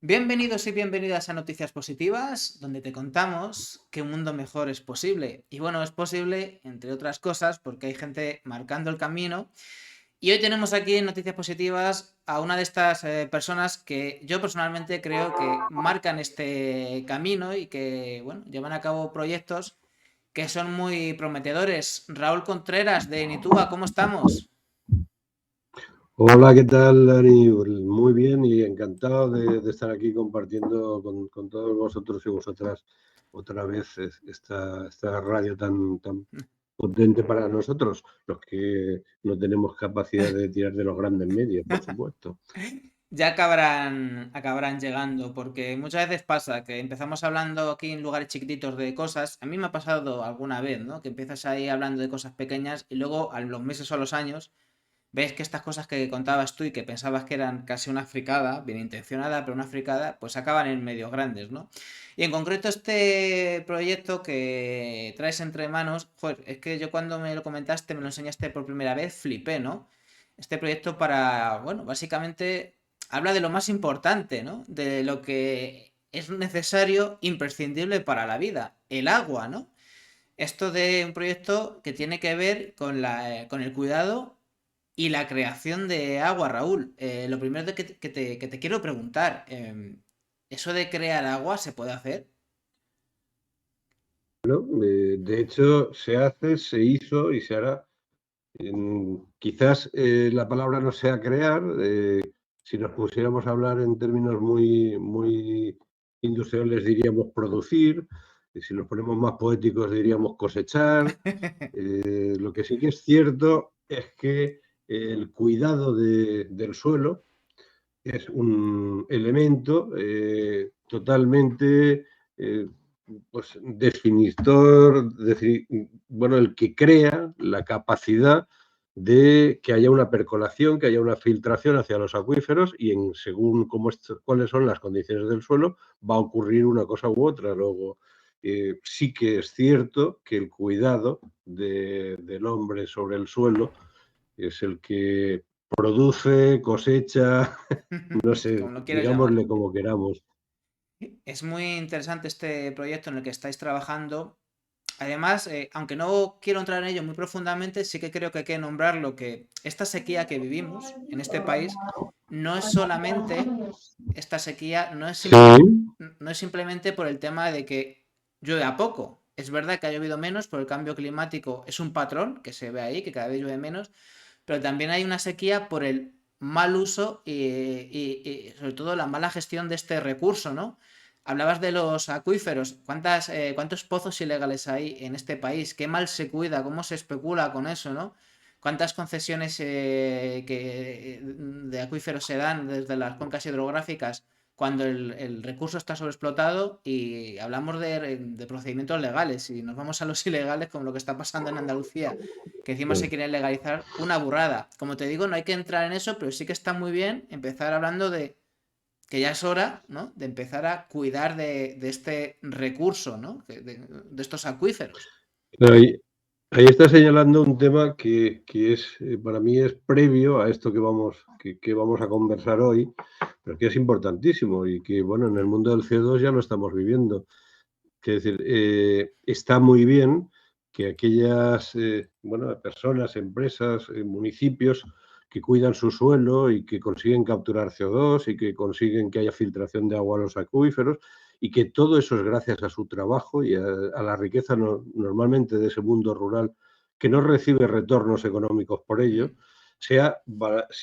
Bienvenidos y bienvenidas a Noticias Positivas, donde te contamos que un mundo mejor es posible. Y bueno, es posible, entre otras cosas, porque hay gente marcando el camino. Y hoy tenemos aquí en Noticias Positivas a una de estas personas que yo personalmente creo que marcan este camino y que, bueno, llevan a cabo proyectos que son muy prometedores. Raúl Contreras de Nitúa, ¿cómo estamos? Hola, ¿qué tal, Dani? Muy bien y encantado de estar aquí compartiendo con todos vosotros y vosotras otra vez esta radio tan potente para nosotros, los que no tenemos capacidad de tirar de los grandes medios, por supuesto. Ya acabarán llegando, porque muchas veces pasa que empezamos hablando aquí en lugares chiquititos de cosas. A mí me ha pasado alguna vez, ¿no? Que empiezas ahí hablando de cosas pequeñas y luego a los meses o a los años ves que estas cosas que contabas tú y que pensabas que eran casi una fricada, bien intencionada, pero una fricada, pues acaban en medios grandes, ¿no? Y en concreto este proyecto que traes entre manos, joder, es que yo cuando me lo comentaste, me lo enseñaste por primera vez, flipé, ¿no? Este proyecto para, bueno, básicamente habla de lo más importante, ¿no? De lo que es necesario, imprescindible para la vida, el agua, ¿no? Esto de un proyecto que tiene que ver con el cuidado y la creación de agua, Raúl. Lo primero que te quiero preguntar, ¿eso de crear agua se puede hacer? De hecho, se hace, se hizo y se hará. Quizás la palabra no sea crear, si nos pusiéramos a hablar en términos muy industriales diríamos producir, y si nos ponemos más poéticos diríamos cosechar. Lo que sí que es cierto es que el cuidado del suelo es un elemento totalmente eh, pues, definitor, bueno, el que crea la capacidad de que haya una percolación, que haya una filtración hacia los acuíferos y según cuáles son las condiciones del suelo, va a ocurrir una cosa u otra. Luego, sí que es cierto que el cuidado del hombre sobre el suelo es el que produce, cosecha, no Como sé, lo quieras llamar. digámosle como queramos. Es muy interesante este proyecto en el que estáis trabajando. Además, aunque no quiero entrar en ello muy profundamente, sí que creo que hay que nombrarlo que esta sequía que vivimos en este país no es solamente esta sequía, Sí, no es simplemente por el tema de que llueve a poco. Es verdad que ha llovido menos por el cambio climático, es un patrón que se ve ahí, que cada vez llueve menos, pero también hay una sequía por el mal uso y sobre todo la mala gestión de este recurso, ¿no? Hablabas de los acuíferos. ¿Cuántos pozos ilegales hay en este país? ¿Qué mal se cuida? ¿Cómo se especula con eso, no? ¿Cuántas concesiones de acuíferos se dan desde las cuencas hidrográficas cuando el recurso está sobreexplotado? Y hablamos de procedimientos legales y nos vamos a los ilegales como lo que está pasando en Andalucía, que encima se quiere legalizar una burrada. Como te digo, no hay que entrar en eso, pero sí que está muy bien empezar hablando de que ya es hora, ¿no? De empezar a cuidar de este recurso, ¿no? De estos acuíferos. pero ahí está señalando un tema que es, para mí es previo a esto que vamos a conversar hoy, pero que es importantísimo y que, bueno, en el mundo del CO2 ya lo estamos viviendo. Es decir, está muy bien que aquellas bueno, personas, empresas, municipios que cuidan su suelo y que consiguen capturar CO2 y que consiguen que haya filtración de agua a los acuíferos y que todo eso es gracias a su trabajo y a la riqueza normalmente de ese mundo rural que no recibe retornos económicos por ello, se ha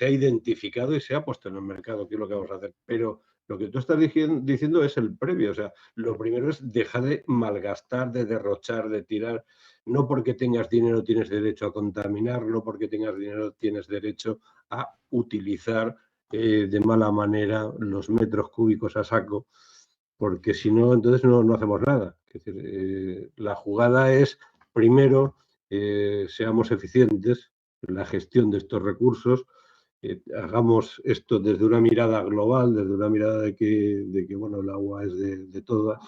identificado y se ha puesto en el mercado, que es lo que vamos a hacer. Pero lo que tú estás diciendo es el previo, o sea, lo primero es dejar de malgastar, de derrochar, de tirar. No porque tengas dinero tienes derecho a contaminar, no porque tengas dinero tienes derecho a utilizar de mala manera los metros cúbicos a saco, porque si no, entonces no hacemos nada. Es decir, la jugada es, primero, seamos eficientes en la gestión de estos recursos, hagamos esto desde una mirada global, desde una mirada de que bueno, el agua es de todas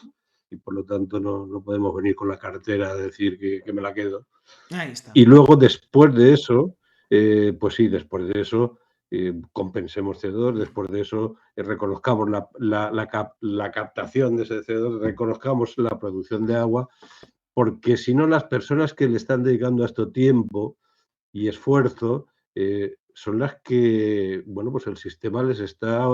y por lo tanto no podemos venir con la cartera a decir que me la quedo. Ahí está. Y luego, después de eso, pues sí, después de eso, compensemos CO2, después de eso reconozcamos la captación de ese CO2, reconozcamos la producción de agua, porque si no las personas que le están dedicando a esto tiempo y esfuerzo son las que, bueno, pues el sistema les está,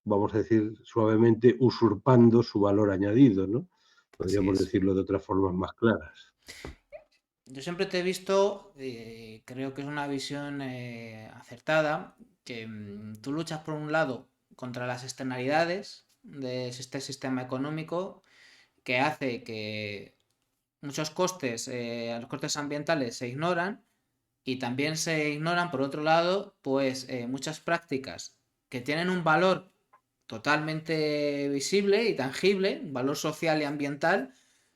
vamos a decir suavemente, usurpando su valor añadido, ¿no? Así Podríamos es. decirlo de otras formas más claras. Yo siempre te he visto, creo que es una visión acertada, que tú luchas por un lado contra las externalidades de este sistema económico que hace que muchos costes, los costes ambientales se ignoran y también se ignoran, por otro lado, pues muchas prácticas que tienen un valor totalmente visible y tangible, un valor social y ambiental,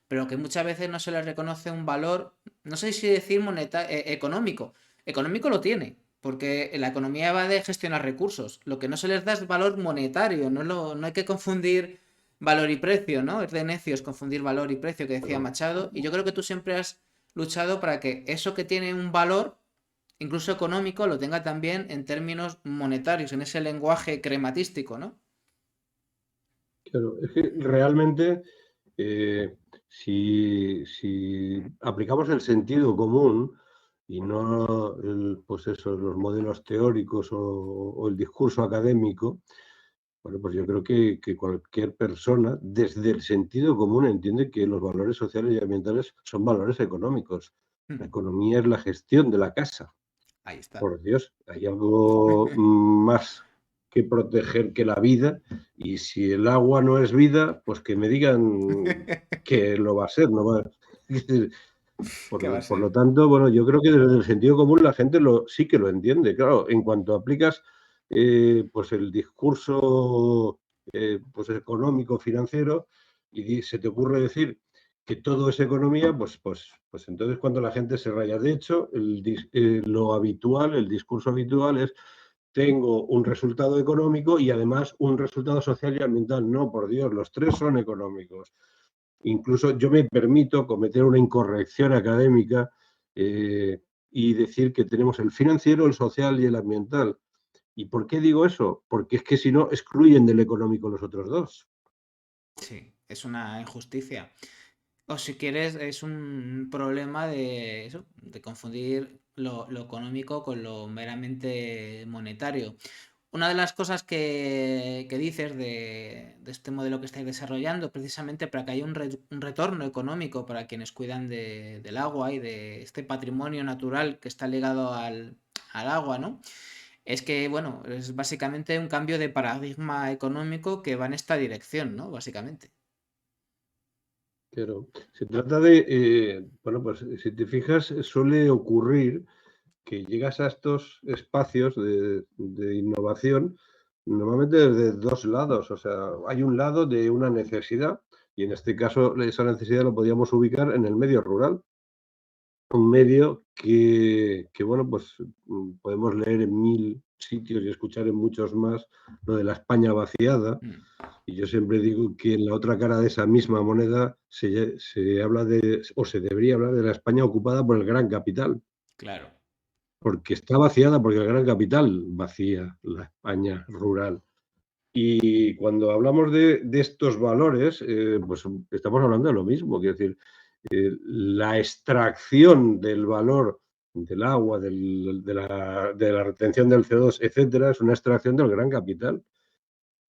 pero que muchas veces no se les reconoce un valor, no sé si decir económico. Económico lo tiene, porque la economía va de gestionar recursos. Lo que no se les da es valor monetario, no hay que confundir valor y precio, ¿no? Es de necios confundir valor y precio, que decía Pero, Machado, y yo creo que tú siempre has luchado para que eso que tiene un valor, incluso económico, lo tenga también en términos monetarios, en ese lenguaje crematístico, ¿no? claro, es que realmente si aplicamos el sentido común y no pues eso, los modelos teóricos o el discurso académico, bueno, pues yo creo que cualquier persona, desde el sentido común, entiende que los valores sociales y ambientales son valores económicos. La economía es la gestión de la casa. Ahí está. Por Dios, hay algo más que proteger que la vida, y si el agua no es vida, pues que me digan que lo va a ser, no va. Es decir, ¿Qué va a por lo ser? tanto, bueno, yo creo que desde el sentido común la gente sí que lo entiende. Claro, en cuanto aplicas pues el discurso pues económico, financiero, y se te ocurre decir que todo es economía, pues entonces cuando la gente se raya. De hecho, lo habitual, el discurso habitual es: tengo un resultado económico y además un resultado social y ambiental. No, por Dios, los tres son económicos. Incluso yo me permito cometer una incorrección académica y decir que tenemos el financiero, el social y el ambiental. ¿Y por qué digo eso? Porque es que si no, excluyen del económico los otros dos. Sí, es una injusticia. O si quieres, es un problema de eso, de confundir lo económico con lo meramente monetario. Una de las cosas que dices de este modelo que estáis desarrollando, precisamente para que haya un retorno económico para quienes cuidan del agua y de este patrimonio natural que está ligado al agua, ¿no? Es que, bueno, es básicamente un cambio de paradigma económico que va en esta dirección, ¿no? Básicamente. Pero se trata de, bueno, pues si te fijas, suele ocurrir que llegas a estos espacios de innovación normalmente desde dos lados. O sea, hay un lado de una necesidad, y en este caso esa necesidad lo podríamos ubicar en el medio rural. Un medio bueno, pues podemos leer en 1000 sitios y escuchar en muchos más lo de la España vaciada. Mm, Y yo siempre digo que en la otra cara de esa misma moneda se habla de, o se debería hablar de la España ocupada por el gran capital, claro. porque está vaciada, porque el gran capital vacía la España rural. Y cuando hablamos de estos valores, pues estamos hablando de lo mismo. Quiero decir, la extracción del valor del agua, de la retención del CO2, etcétera, es una extracción del gran capital.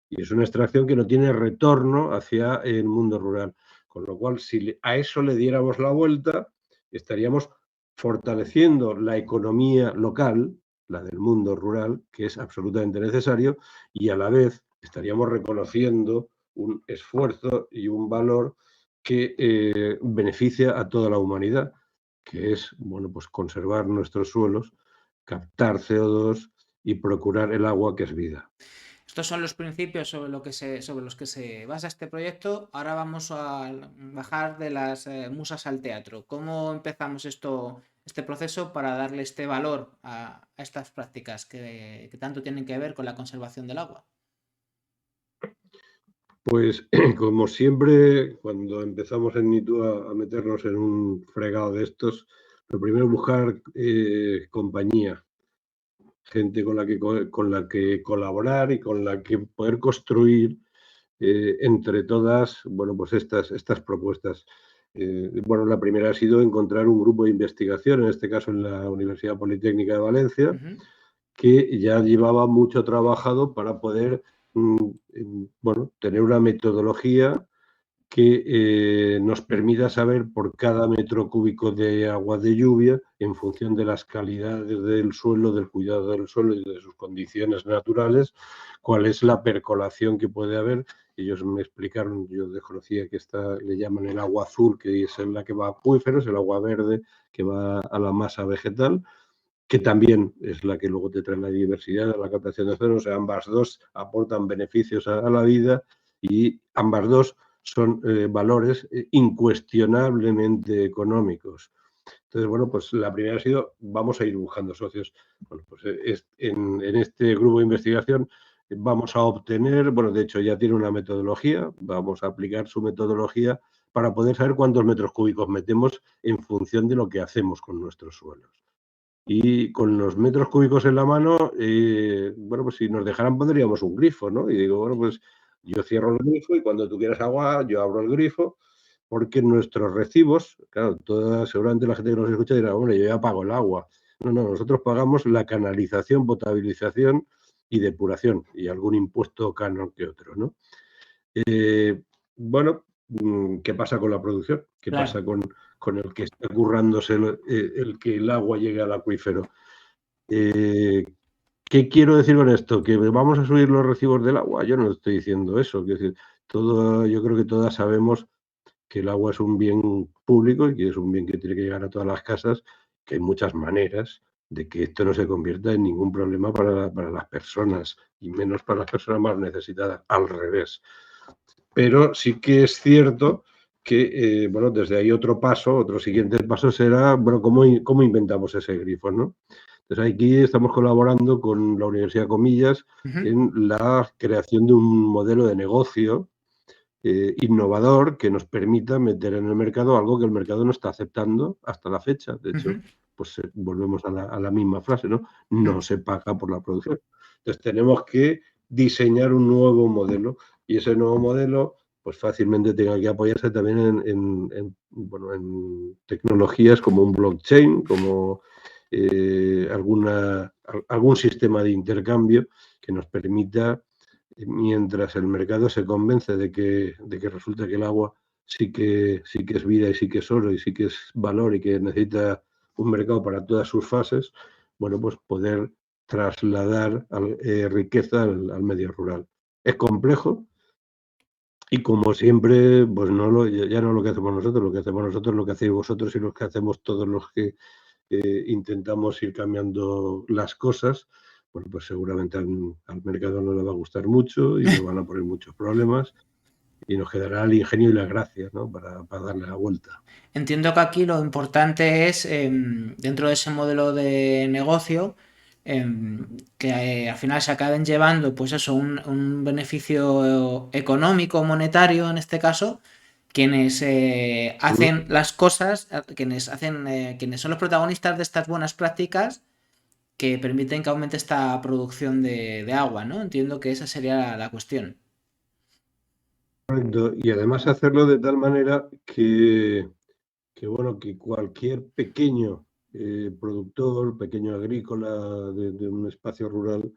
Y es una extracción que no tiene retorno hacia el mundo rural. Con lo cual, si a eso le diéramos la vuelta, estaríamos fortaleciendo la economía local, la del mundo rural, que es absolutamente necesario, y a la vez estaríamos reconociendo un esfuerzo y un valor que beneficia a toda la humanidad, que es, bueno, pues conservar nuestros suelos, captar CO2 y procurar el agua, que es vida. Estos son los principios sobre los que se basa este proyecto. Ahora vamos a bajar de las musas al teatro. ¿Cómo empezamos este proceso para darle este valor a estas prácticas que tanto tienen que ver con la conservación del agua? Pues como siempre, cuando empezamos en Nitu a meternos en un fregado de estos, lo primero es buscar compañía. gente con la que colaborar y con la que poder construir entre todas, bueno, pues estas propuestas. Bueno, la primera ha sido encontrar un grupo de investigación, en este caso en la Universidad Politécnica de Valencia, que ya llevaba mucho trabajado para poder, bueno, tener una metodología que nos permita saber por cada metro cúbico de agua de lluvia, en función de las calidades del suelo, del cuidado del suelo y de sus condiciones naturales, cuál es la percolación que puede haber. Ellos me explicaron, yo desconocía que le llaman el agua azul, que es la que va a acuíferos, el agua verde que va a la masa vegetal, que también es la que luego te trae la diversidad, la captación de ozono. O sea, ambas dos aportan beneficios a la vida y ambas dos son valores incuestionablemente económicos. Entonces, bueno, pues la primera ha sido, vamos a ir buscando socios. Bueno, pues en este grupo de investigación vamos a obtener, bueno, de hecho ya tiene una metodología, vamos a aplicar su metodología para poder saber cuántos metros cúbicos metemos en función de lo que hacemos con nuestros suelos. Y con los metros cúbicos en la mano, bueno, pues si nos dejaran pondríamos un grifo, ¿no? Y digo, bueno, pues yo cierro el grifo y cuando tú quieras agua, yo abro el grifo, porque nuestros recibos, claro, seguramente la gente que nos escucha dirá, hombre, yo ya pago el agua. No, no, nosotros pagamos la canalización, potabilización y depuración, y algún impuesto canon que otro, ¿no? Bueno, ¿qué pasa con la producción? ¿Qué Claro. pasa con el que está currándose el que el agua llegue al acuífero? ¿Qué quiero decir con esto? ¿Que vamos a subir los recibos del agua? Yo no estoy diciendo eso. Quiero decir, yo creo que todas sabemos que el agua es un bien público y que es un bien que tiene que llegar a todas las casas, que hay muchas maneras de que esto no se convierta en ningún problema para las personas, y menos para las personas más necesitadas, al revés. Pero sí que es cierto que, bueno, desde ahí otro siguiente paso será, bueno, ¿cómo inventamos ese grifo, ¿no? Entonces aquí estamos colaborando con la Universidad de Comillas en la creación de un modelo de negocio innovador que nos permita meter en el mercado algo que el mercado no está aceptando hasta la fecha. De hecho, pues volvemos a la misma frase, ¿no? No se paga por la producción. Entonces tenemos que diseñar un nuevo modelo, y ese nuevo modelo pues fácilmente tenga que apoyarse también bueno, en tecnologías como un blockchain, como algún sistema de intercambio que nos permita, mientras el mercado se convence de que resulta que el agua sí que es vida y sí que es oro y sí que es valor y que necesita un mercado para todas sus fases, bueno, pues poder trasladar riqueza al medio rural. Es complejo y, como siempre, pues ya no lo que hacemos nosotros, lo que hacemos nosotros, lo que hacéis vosotros y lo que hacemos todos los que intentamos ir cambiando las cosas. Bueno, pues seguramente al mercado no le va a gustar mucho y le van a poner muchos problemas y nos quedará el ingenio y la gracia, ¿no? para darle la vuelta. Entiendo que aquí lo importante es, dentro de ese modelo de negocio, que al final se acaben llevando, pues eso, un beneficio económico, monetario en este caso, quienes hacen las cosas, quienes son los protagonistas de estas buenas prácticas que permiten que aumente esta producción de agua, ¿no? Entiendo que esa sería la cuestión. Correcto. Y además hacerlo de tal manera bueno, que cualquier pequeño productor, pequeño agrícola de un espacio rural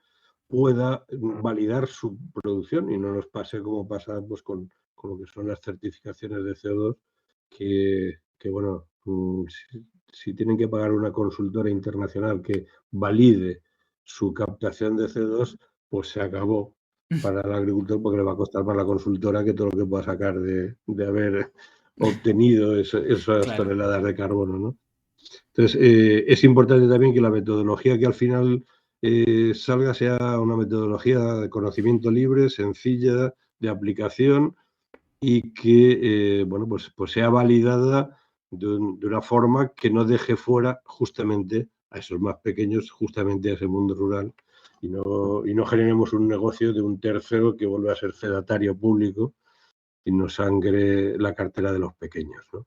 pueda validar su producción y no nos pase como pasa pues, con lo que son las certificaciones de CO2, bueno, si tienen que pagar una consultora internacional que valide su captación de CO2, pues se acabó para el agricultor, porque le va a costar más la consultora que todo lo que pueda sacar de haber obtenido esas Claro. toneladas de carbono, ¿no? Entonces, es importante también que la metodología que al final salga sea una metodología de conocimiento libre, sencilla, de aplicación, y que, bueno, pues sea validada de una forma que no deje fuera justamente a esos más pequeños, justamente a ese mundo rural, y no generemos un negocio de un tercero que vuelva a ser cedatario público y no sangre la cartera de los pequeños, ¿no?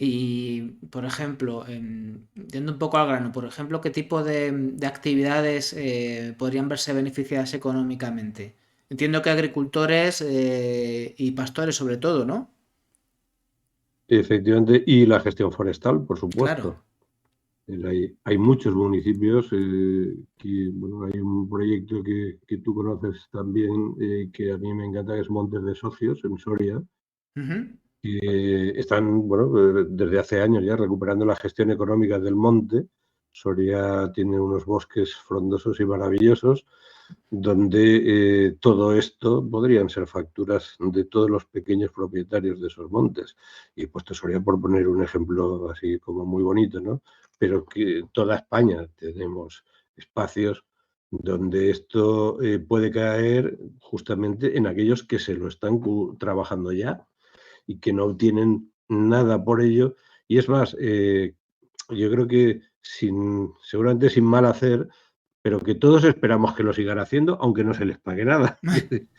Y, por ejemplo, yendo un poco al grano, por ejemplo, ¿qué tipo de actividades podrían verse beneficiadas económicamente? Entiendo que agricultores y pastores sobre todo, ¿no? Efectivamente, y la gestión forestal, por Claro. supuesto. Hay muchos municipios que, bueno, hay un proyecto que tú conoces también, que a mí me encanta, que es Montes de Socios, en Soria, Ujú. que están, bueno, desde hace años ya recuperando la gestión económica del monte. Soria tiene unos bosques frondosos y maravillosos, donde todo esto podrían ser facturas de todos los pequeños propietarios de esos montes. Y pues te Soria por poner un ejemplo así como muy bonito, ¿no? Pero que toda España tenemos espacios donde esto puede caer justamente en aquellos que se lo están trabajando ya y que no obtienen nada por ello. Y es más, yo creo que seguramente sin mal hacer, pero que todos esperamos que lo sigan haciendo, aunque no se les pague nada.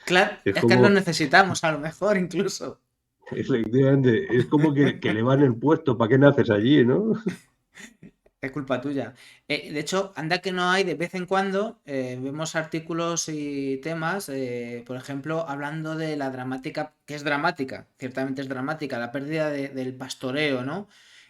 Claro, Es es que lo como, necesitamos a lo mejor incluso. efectivamente, es como que le van el puesto, ¿para qué naces allí, no? Es culpa tuya. De hecho, anda que no hay, de vez en cuando vemos artículos y temas, por ejemplo, hablando de la dramática, que es dramática, ciertamente es dramática, la pérdida del pastoreo, ¿no?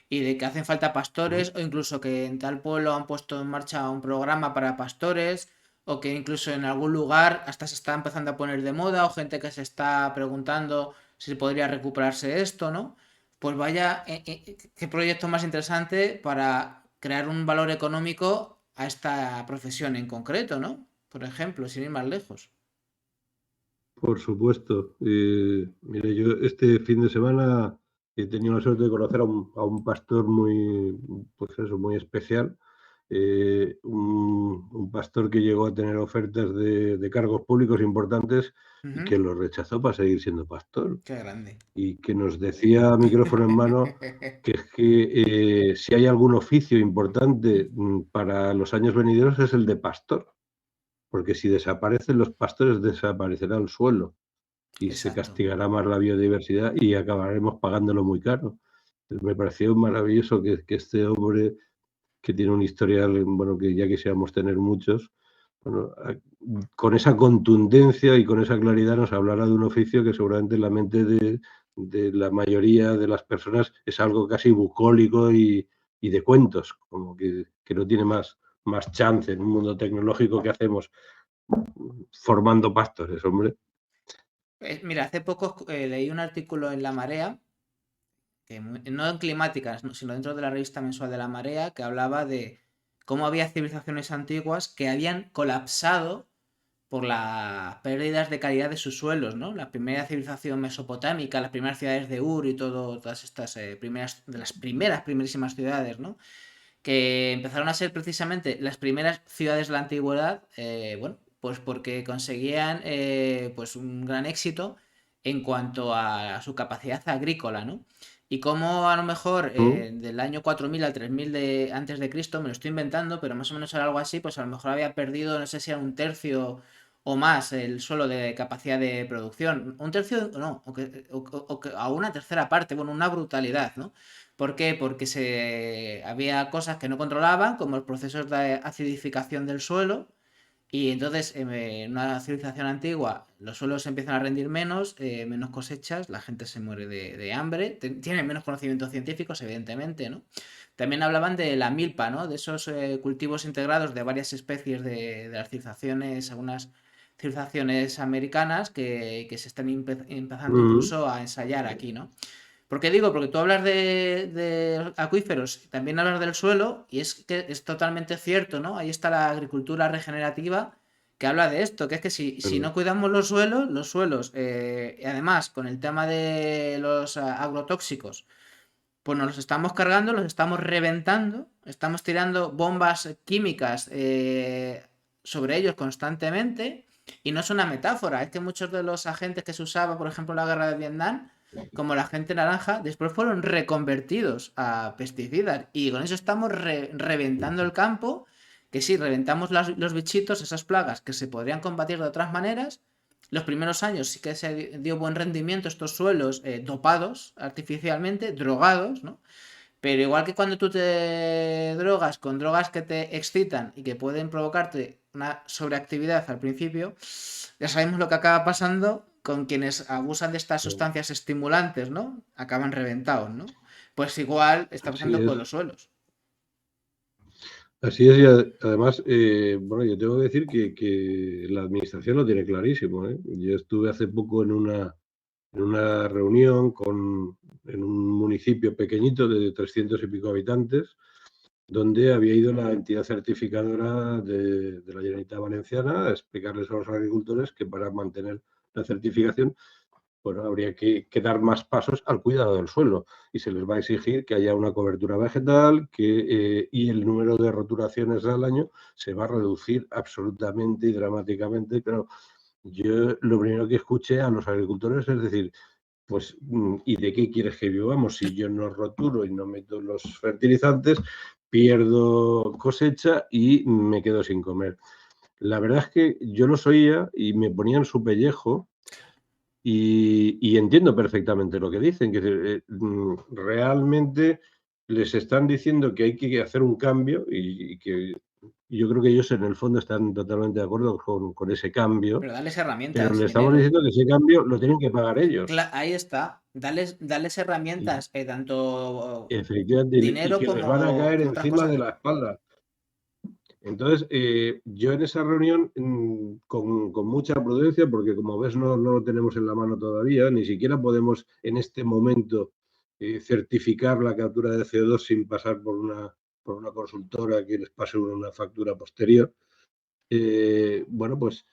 Y de que hacen falta pastores, o incluso que en tal pueblo han puesto en marcha un programa para pastores, o que incluso en algún lugar hasta se está empezando a poner de moda, o gente que se está preguntando si podría recuperarse esto, ¿no? Pues vaya, qué proyecto más interesante para crear un valor económico a esta profesión en concreto, ¿no? Por ejemplo, sin ir más lejos. Por supuesto. Mire, yo este fin de semana he tenido la suerte de conocer a un pastor muy, pues eso, muy especial. Un pastor que llegó a tener ofertas de cargos públicos importantes y Ujú. que lo rechazó para seguir siendo pastor. Qué grande. Y que nos decía, micrófono en mano, que es que si hay algún oficio importante para los años venideros es el de pastor, porque si desaparecen los pastores desaparecerá el suelo y se Exacto. castigará más la biodiversidad y acabaremos pagándolo muy caro. Me pareció maravilloso que este hombre, que tiene un historial, bueno, que ya quisiéramos tener muchos, bueno, con esa contundencia y con esa claridad nos hablará de un oficio que seguramente en la mente de la mayoría de las personas es algo casi bucólico y de cuentos, como que no tiene más chance en un mundo tecnológico que hacemos formando pastores, hombre. Mira, hace poco leí un artículo en La Marea, no en climáticas, sino dentro de la revista mensual de La Marea, que hablaba de cómo había civilizaciones antiguas que habían colapsado por las pérdidas de calidad de sus suelos, ¿no? La primera civilización mesopotámica, las primeras ciudades de Ur y todas estas primeras, de las primerísimas ciudades, ¿no? Que empezaron a ser precisamente las primeras ciudades de la antigüedad, bueno, pues porque conseguían pues un gran éxito en cuanto a su capacidad agrícola, ¿no? Y como a lo mejor ¿Mm? del año 4000 al 3000 de antes de Cristo, me lo estoy inventando, pero más o menos era algo así, pues a lo mejor había perdido, no sé si era un tercio o más el suelo de capacidad de producción. Un tercio, no, a una tercera parte, bueno, una brutalidad, ¿no? ¿Por qué? Porque había cosas que no controlaban, como los procesos de acidificación del suelo, y entonces en una civilización antigua los suelos empiezan a rendir menos, menos cosechas, la gente se muere de hambre, tienen menos conocimientos científicos, evidentemente, ¿no? También hablaban de la milpa, ¿no? De esos cultivos integrados de varias especies de las civilizaciones, algunas civilizaciones americanas que se están empezando Mm. incluso a ensayar aquí, ¿no? ¿Por qué digo? Porque tú hablas de acuíferos, también hablas del suelo, y es que es totalmente cierto, ¿no? Ahí está la agricultura regenerativa que habla de esto, que es que si no cuidamos los suelos, y además con el tema de los agrotóxicos, pues nos los estamos cargando, los estamos reventando, estamos tirando bombas químicas sobre ellos constantemente, y no es una metáfora, es que muchos de los agentes que se usaba, por ejemplo, en la guerra de Vietnam, como la gente naranja, después fueron reconvertidos a pesticidas, y con eso estamos reventando el campo, que sí, reventamos los bichitos, esas plagas que se podrían combatir de otras maneras, Los primeros años sí que se dio buen rendimiento estos suelos dopados artificialmente, drogados, ¿no? Pero igual que cuando tú te drogas con drogas que te excitan y que pueden provocarte una sobreactividad al principio, ya sabemos lo que acaba pasando con quienes abusan de estas sustancias estimulantes, ¿no? Acaban reventados, ¿no? Pues igual está Así pasando con es. los suelos. Así es, y además, bueno, yo tengo que decir que la administración lo tiene clarísimo, ¿eh? Yo estuve hace poco en una reunión en un municipio pequeñito de 300 y pico habitantes, donde había ido la entidad certificadora de la Generalitat Valenciana a explicarles a los agricultores que para mantener la certificación, bueno, habría que dar más pasos al cuidado del suelo y se les va a exigir que haya una cobertura vegetal y el número de roturaciones al año se va a reducir absolutamente y dramáticamente. Pero yo lo primero que escuché a los agricultores es decir, pues, ¿y de qué quieres que vivamos? Si yo no roturo y no meto los fertilizantes, pierdo cosecha y me quedo sin comer. La verdad es que yo los oía y me ponía en su pellejo y entiendo perfectamente lo que dicen, que realmente les están diciendo que hay que hacer un cambio y que yo creo que ellos en el fondo están totalmente de acuerdo con ese cambio, Pero darles pero herramientas, le estamos dinero. diciendo que ese cambio lo tienen que pagar ellos. Ahí está. Darles Y herramientas, tanto efectivamente, y dinero que les van a caer como otras encima de cosas. la espalda. Entonces, yo en esa reunión, con mucha prudencia, porque como ves no lo tenemos en la mano todavía, ni siquiera podemos en este momento certificar la captura de CO2 sin pasar por una consultora que les pase una factura posterior. Bueno, pues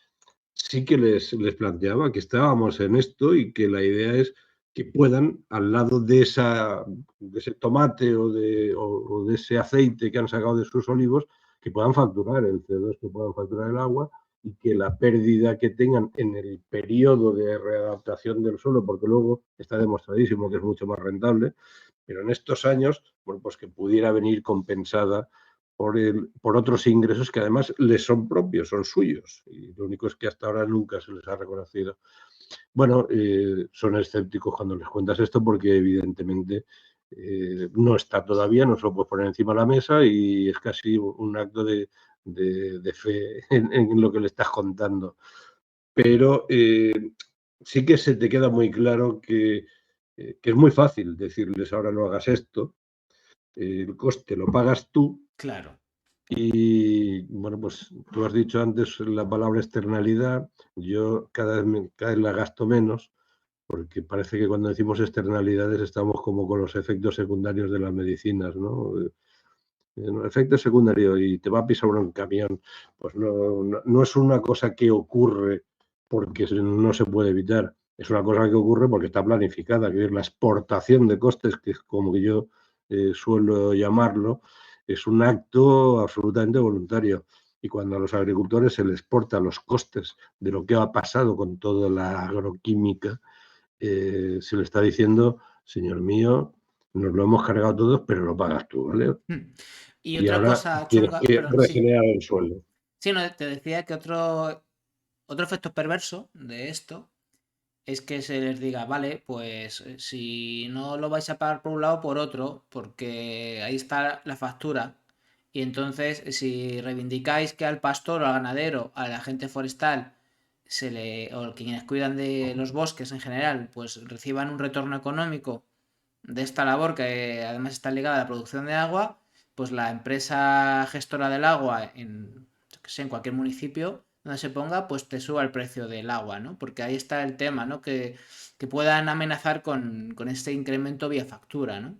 sí que les planteaba que estábamos en esto y que la idea es que puedan, al lado de ese tomate o de ese aceite que han sacado de sus olivos, que puedan facturar el CO2, que puedan facturar el agua y que la pérdida que tengan en el periodo de readaptación del suelo, porque luego está demostradísimo que es mucho más rentable, pero en estos años, bueno, pues que pudiera venir compensada por otros ingresos que además les son propios, son suyos. Y lo único es que hasta ahora nunca se les ha reconocido. Bueno, son escépticos cuando les cuentas esto porque evidentemente no está todavía, no se lo puedes poner encima de la mesa y es casi un acto de fe en lo que le estás contando. Pero sí que se te queda muy claro que es muy fácil decirles ahora no hagas esto, el coste lo pagas tú. Claro. Y bueno, pues tú has dicho antes la palabra externalidad, yo cada vez la gasto menos, porque parece que cuando decimos externalidades estamos como con los efectos secundarios de las medicinas, ¿no? Efecto secundario y te va a pisar un camión, pues no es una cosa que ocurre porque no se puede evitar, es una cosa que ocurre porque está planificada, que es la exportación de costes, que es como que yo suelo llamarlo, es un acto absolutamente voluntario. Y cuando a los agricultores se les exportan los costes de lo que ha pasado con toda la agroquímica, se le está diciendo, señor mío, nos lo hemos cargado todos, pero lo pagas tú, ¿vale? Hmm. Y Y otra ahora cosa tienes chunga, que perdón, sí. regenerar el suelo. Sí, no, te decía que otro efecto perverso de esto es que se les diga, vale, pues si no lo vais a pagar por un lado, por otro, porque ahí está la factura. Y entonces, si reivindicáis que al pastor o al ganadero, a la gente forestal, o quienes cuidan de los bosques en general, pues reciban un retorno económico de esta labor que además está ligada a la producción de agua, pues la empresa gestora del agua yo que sé, en cualquier municipio donde se ponga, pues te suba el precio del agua, ¿no? Porque ahí está el tema, ¿no? Que puedan amenazar con este incremento vía factura, ¿no?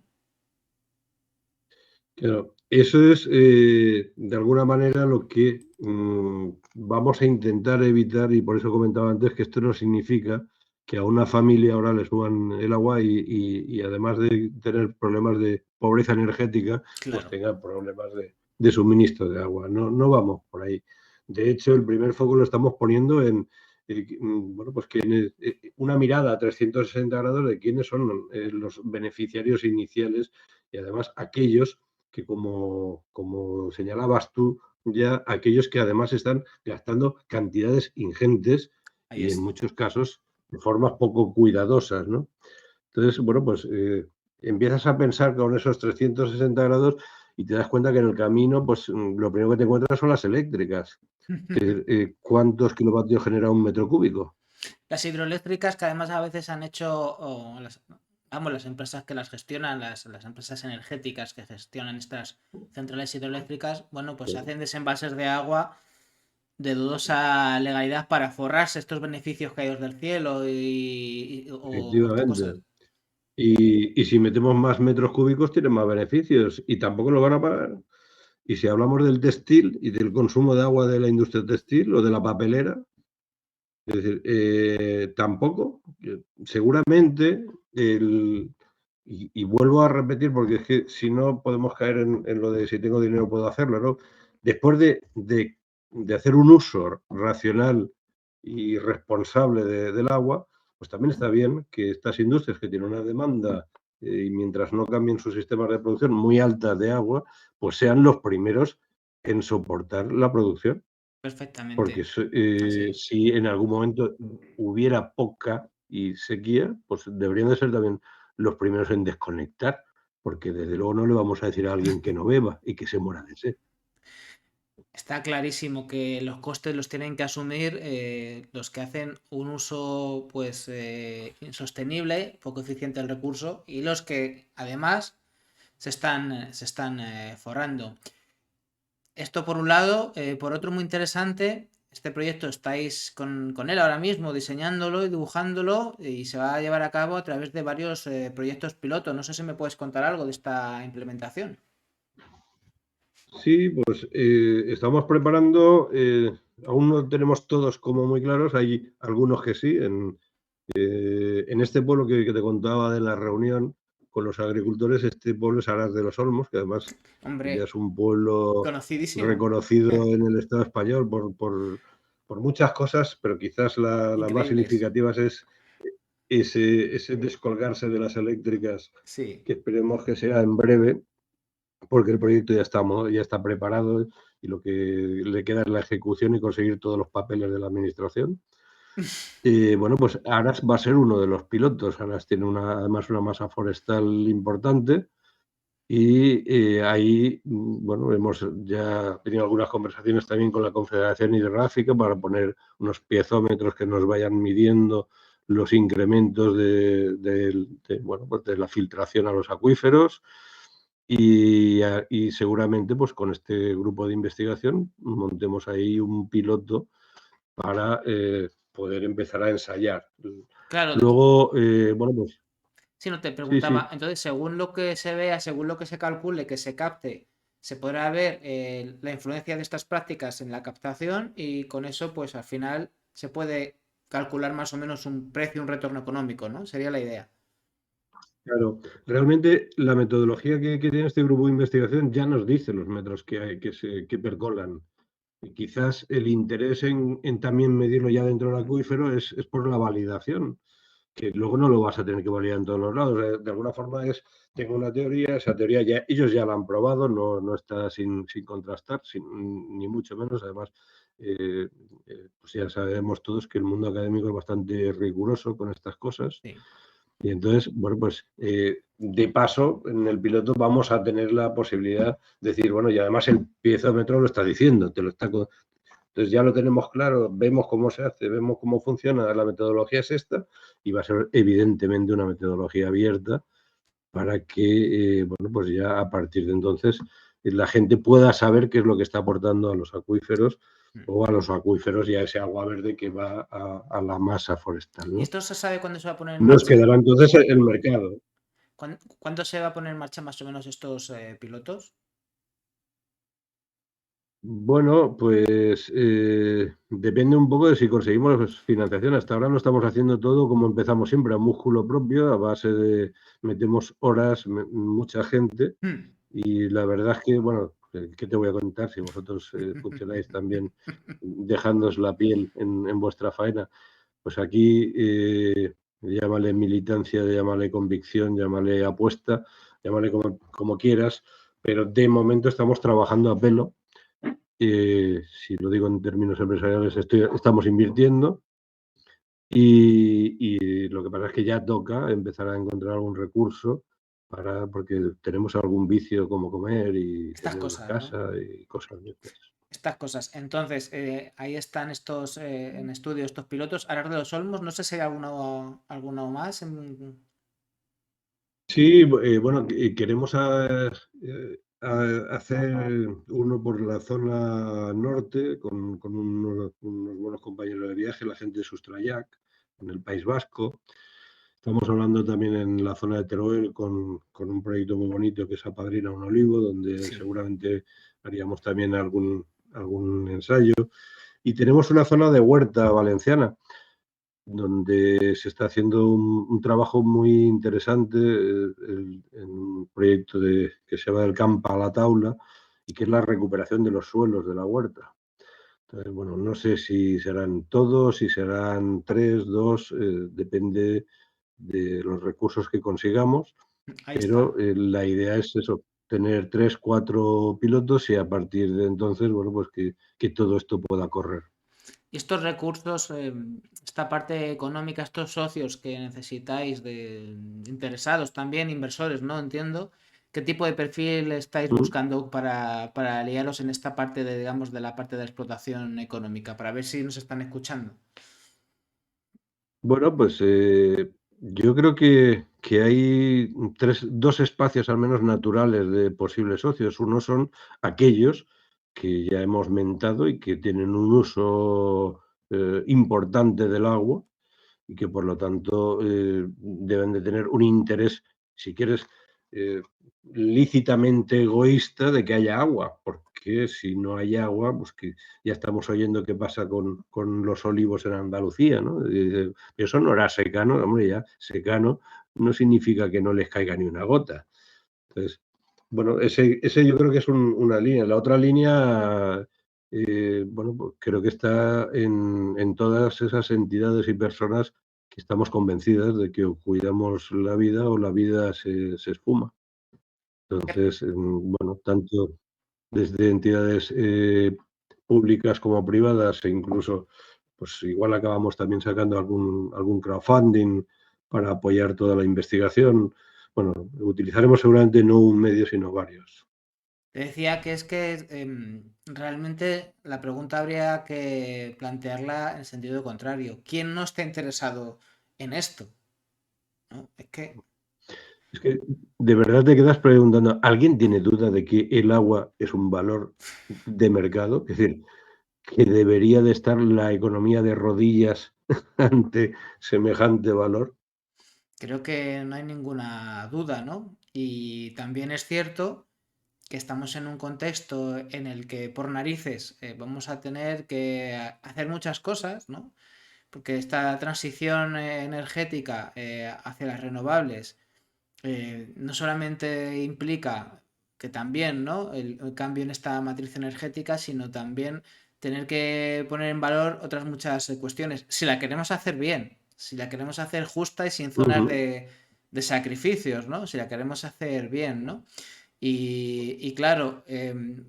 Claro, eso es de alguna manera lo que vamos a intentar evitar y por eso comentaba antes que esto no significa que a una familia ahora le suban el agua y además de tener problemas de pobreza energética, pues Claro. tenga problemas de suministro de agua. No vamos por ahí. De hecho, el primer foco lo estamos poniendo en, bueno, pues una mirada a 360 grados de quiénes son los beneficiarios iniciales y además aquellos que como señalabas tú, ya aquellos que además están gastando cantidades ingentes Ahí y en es. muchos casos de formas poco cuidadosas, ¿no? Entonces, bueno, pues empiezas a pensar con esos 360 grados y te das cuenta que en el camino, pues lo primero que te encuentras son las eléctricas. ¿Cuántos kilovatios genera un metro cúbico? Las hidroeléctricas que además a veces han hecho, vamos, las empresas que las gestionan, las empresas energéticas que gestionan estas centrales hidroeléctricas, bueno, pues hacen desembalses de agua de dudosa legalidad para forrarse estos beneficios caídos del cielo o cosas. Efectivamente. Y si metemos más metros cúbicos, tienen más beneficios y tampoco lo van a pagar. Y si hablamos del textil y del consumo de agua de la industria textil o de la papelera, es decir, tampoco. Seguramente, y vuelvo a repetir, porque es que si no podemos caer en lo de si tengo dinero puedo hacerlo, ¿no? Después de hacer un uso racional y responsable del agua, pues también está bien que estas industrias que tienen una demanda y mientras no cambien sus sistemas de producción muy alta de agua, pues sean los primeros en soportar la producción. Porque Perfectamente. Así. si en algún momento hubiera poca y sequía, pues deberían de ser también los primeros en desconectar, porque desde luego no le vamos a decir a alguien que no beba y que se muera de sed. Está clarísimo que los costes los tienen que asumir los que hacen un uso pues insostenible, poco eficiente del recurso y los que además se están forrando. Esto por un lado, por otro muy interesante, este proyecto estáis con él ahora mismo diseñándolo y dibujándolo y se va a llevar a cabo a través de varios proyectos piloto. No sé si me puedes contar algo de esta implementación. Sí, pues estamos preparando, aún no tenemos todos como muy claros, hay algunos que sí, en este pueblo que te contaba de la reunión con los agricultores, este pueblo es Aras de los Olmos, que además ya Hombre, es un pueblo conocidísimo. reconocido en el Estado español por muchas cosas, pero quizás las más Increíbles. significativas es ese descolgarse de las eléctricas, Sí. que esperemos que sea en breve, porque el proyecto ya está preparado y lo que le queda es la ejecución y conseguir todos los papeles de la administración. Bueno, pues Aras va a ser uno de los pilotos. Aras tiene además una masa forestal importante y ahí, bueno, hemos ya tenido algunas conversaciones también con la Confederación Hidrográfica para poner unos piezómetros que nos vayan midiendo los incrementos bueno, pues de la filtración a los acuíferos y seguramente pues con este grupo de investigación montemos ahí un piloto para poder empezar a ensayar. Claro, Luego, bueno, pues si no te sí, preguntaba, sí, entonces según lo que se vea, según lo que se calcule, que se capte, se podrá ver la influencia de estas prácticas en la captación y con eso pues al final se puede calcular más o menos un precio, un retorno económico, ¿no? Sería la idea. claro. Realmente la metodología que tiene este grupo de investigación ya nos dice los metros que hay, que percolan. Y quizás el interés en también medirlo ya dentro del acuífero es por la validación, que luego no lo vas a tener que validar en todos los lados. De alguna forma tengo una teoría, esa teoría ya, ellos ya la han probado, no está sin contrastar, ni mucho menos. Además, pues ya sabemos todos que el mundo académico es bastante riguroso con estas cosas. Sí. Y entonces, bueno, pues de paso, en el piloto vamos a tener la posibilidad de decir, bueno, y además el piezómetro lo está diciendo, te lo está. Entonces ya lo tenemos claro, vemos cómo se hace, vemos cómo funciona, la metodología es esta y va a ser evidentemente una metodología abierta para que, bueno, pues ya a partir de entonces la gente pueda saber qué es lo que está aportando a los acuíferos Mm. o a los acuíferos y a ese agua verde que va a la masa forestal, ¿Y ¿no? esto se sabe cuándo se va a poner en Nos marcha? quedará entonces el mercado. ¿Cuándo se va a poner en marcha más o menos estos pilotos? Bueno, pues depende un poco de si conseguimos financiación. Hasta ahora lo estamos haciendo todo como empezamos siempre, a músculo propio, a base de metemos horas, mucha gente. Hmm. Y la verdad es que, bueno, ¿qué te voy a contar si vosotros funcionáis también dejándoos la piel en vuestra faena? Pues aquí llámale militancia, llámale convicción, llámale apuesta, llámale como quieras, pero de momento estamos trabajando a pelo. Si lo digo en términos empresariales, estamos invirtiendo y lo que pasa es que ya toca empezar a encontrar algún recurso porque tenemos algún vicio como comer y Estas tener una cosas, ¿no? casa y cosas de estas. Estas cosas. Entonces, ahí están estos en estudio, estos pilotos. Arar de los Olmos, no sé si hay alguno más. Sí, bueno, queremos hacer uno por la zona norte con unos buenos compañeros de viaje, la gente de Sustrayac, en el País Vasco. Estamos hablando también en la zona de Teruel con un proyecto muy bonito que es Apadrina un Olivo, donde Sí. seguramente haríamos también algún ensayo. Y tenemos una zona de huerta valenciana donde se está haciendo un trabajo muy interesante en un proyecto que se llama del campo a la taula y que es la recuperación de los suelos de la huerta. Entonces, bueno, no sé si serán todos, si serán 3, 2, depende de los recursos que consigamos, Ahí pero está. la idea es eso, tener 3, 4 pilotos y a partir de entonces, bueno, pues que todo esto pueda correr. Y estos recursos, esta parte económica, estos socios que necesitáis de interesados también, inversores, ¿no? Entiendo. ¿Qué tipo de perfil estáis ¿Mm? buscando para aliaros en esta parte de, digamos, de la parte de explotación económica? Para ver si nos están escuchando. Bueno, pues yo creo que hay dos espacios al menos naturales de posibles socios. Uno son aquellos que ya hemos mentado y que tienen un uso importante del agua y que por lo tanto deben de tener un interés, si quieres, eh, lícitamente egoísta de que haya agua, porque si no hay agua, pues que ya estamos oyendo qué pasa con los olivos en Andalucía, ¿no? Eso no era secano, hombre, ya secano no significa que no les caiga ni una gota. Entonces, bueno, ese yo creo que es una línea. La otra línea, bueno, pues creo que está en todas esas entidades y personas que estamos convencidas de que o cuidamos la vida o la vida se esfuma. Entonces, bueno, tanto desde entidades públicas como privadas e incluso, pues igual acabamos también sacando algún crowdfunding para apoyar toda la investigación. Bueno, utilizaremos seguramente no un medio, sino varios. Te decía que es que realmente la pregunta habría que plantearla en sentido contrario. ¿Quién no está interesado en esto? ¿No? Es que, Es que de verdad te quedas preguntando, ¿alguien tiene duda de que el agua es un valor de mercado? Es decir, que debería de estar la economía de rodillas ante semejante valor. creo que no hay ninguna duda, ¿no? Y también es cierto que estamos en un contexto en el que por narices vamos a tener que hacer muchas cosas, ¿no? Porque esta transición energética hacia las renovables no solamente implica que también, ¿no? El cambio en esta matriz energética, sino también tener que poner en valor otras muchas cuestiones. Si la queremos hacer bien, si la queremos hacer justa y sin zonas Ujú, de sacrificios, ¿no? Si la queremos hacer bien, ¿no? Y claro,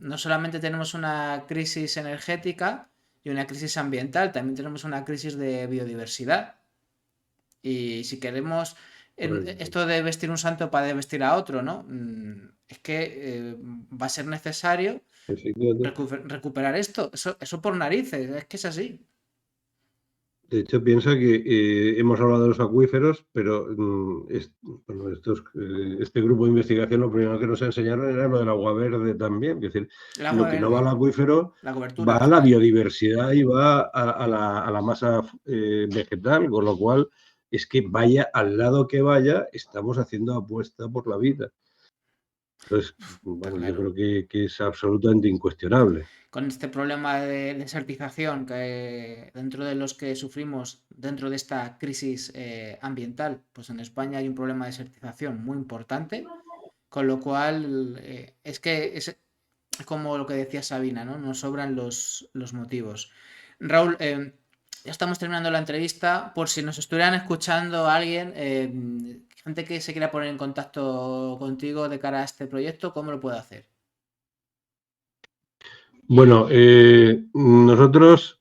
no solamente tenemos una crisis energética y una crisis ambiental, también tenemos una crisis de biodiversidad. Y si queremos correcto. esto de vestir un santo para vestir a otro, ¿no? Es que va a ser necesario Efectivamente. recuperar esto. Eso por narices, es que es así. De hecho, piensa que hemos hablado de los acuíferos, pero bueno, este grupo de investigación lo primero que nos enseñaron era lo del agua verde también. Es decir, El lo agua que no va verde, al acuífero la va cobertura a la vegetal. biodiversidad y va a la masa vegetal, con lo cual es que vaya al lado que vaya, estamos haciendo apuesta por la vida. Entonces, Está bueno, yo claro. creo que es absolutamente incuestionable. Con este problema de desertización que dentro de los que sufrimos dentro de esta crisis ambiental, pues en España hay un problema de desertización muy importante, con lo cual es que es como lo que decía Sabina, ¿no? Nos sobran los motivos. Raúl, ya estamos terminando la entrevista. Por si nos estuvieran escuchando alguien, gente que se quiera poner en contacto contigo de cara a este proyecto, ¿cómo lo puede hacer? Bueno, nosotros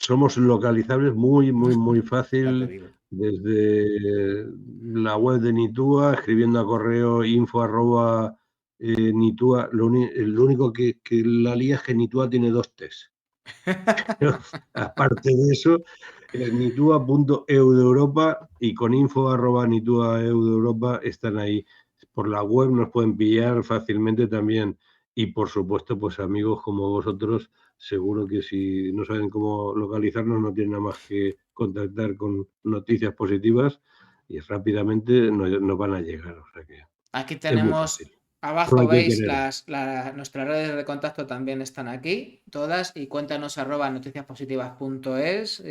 somos localizables muy Ya te fácil digo. desde la web de Nitua, escribiendo a correo info@nitua. Lo único que la lía es que Nitua tiene dos T's. Pero, aparte de eso, es nitua.eu de Europa y con info@nitua.eu de Europa están ahí. Por la web nos pueden pillar fácilmente también. Y por supuesto, pues amigos como vosotros, seguro que si no saben cómo localizarnos, no tienen nada más que contactar con noticias positivas y rápidamente nos van a llegar. O sea que Aquí es muy tenemos, fácil. Solo abajo hay que veis querer. nuestras redes de contacto también están aquí, todas, y cuéntanos @noticiaspositivas.es.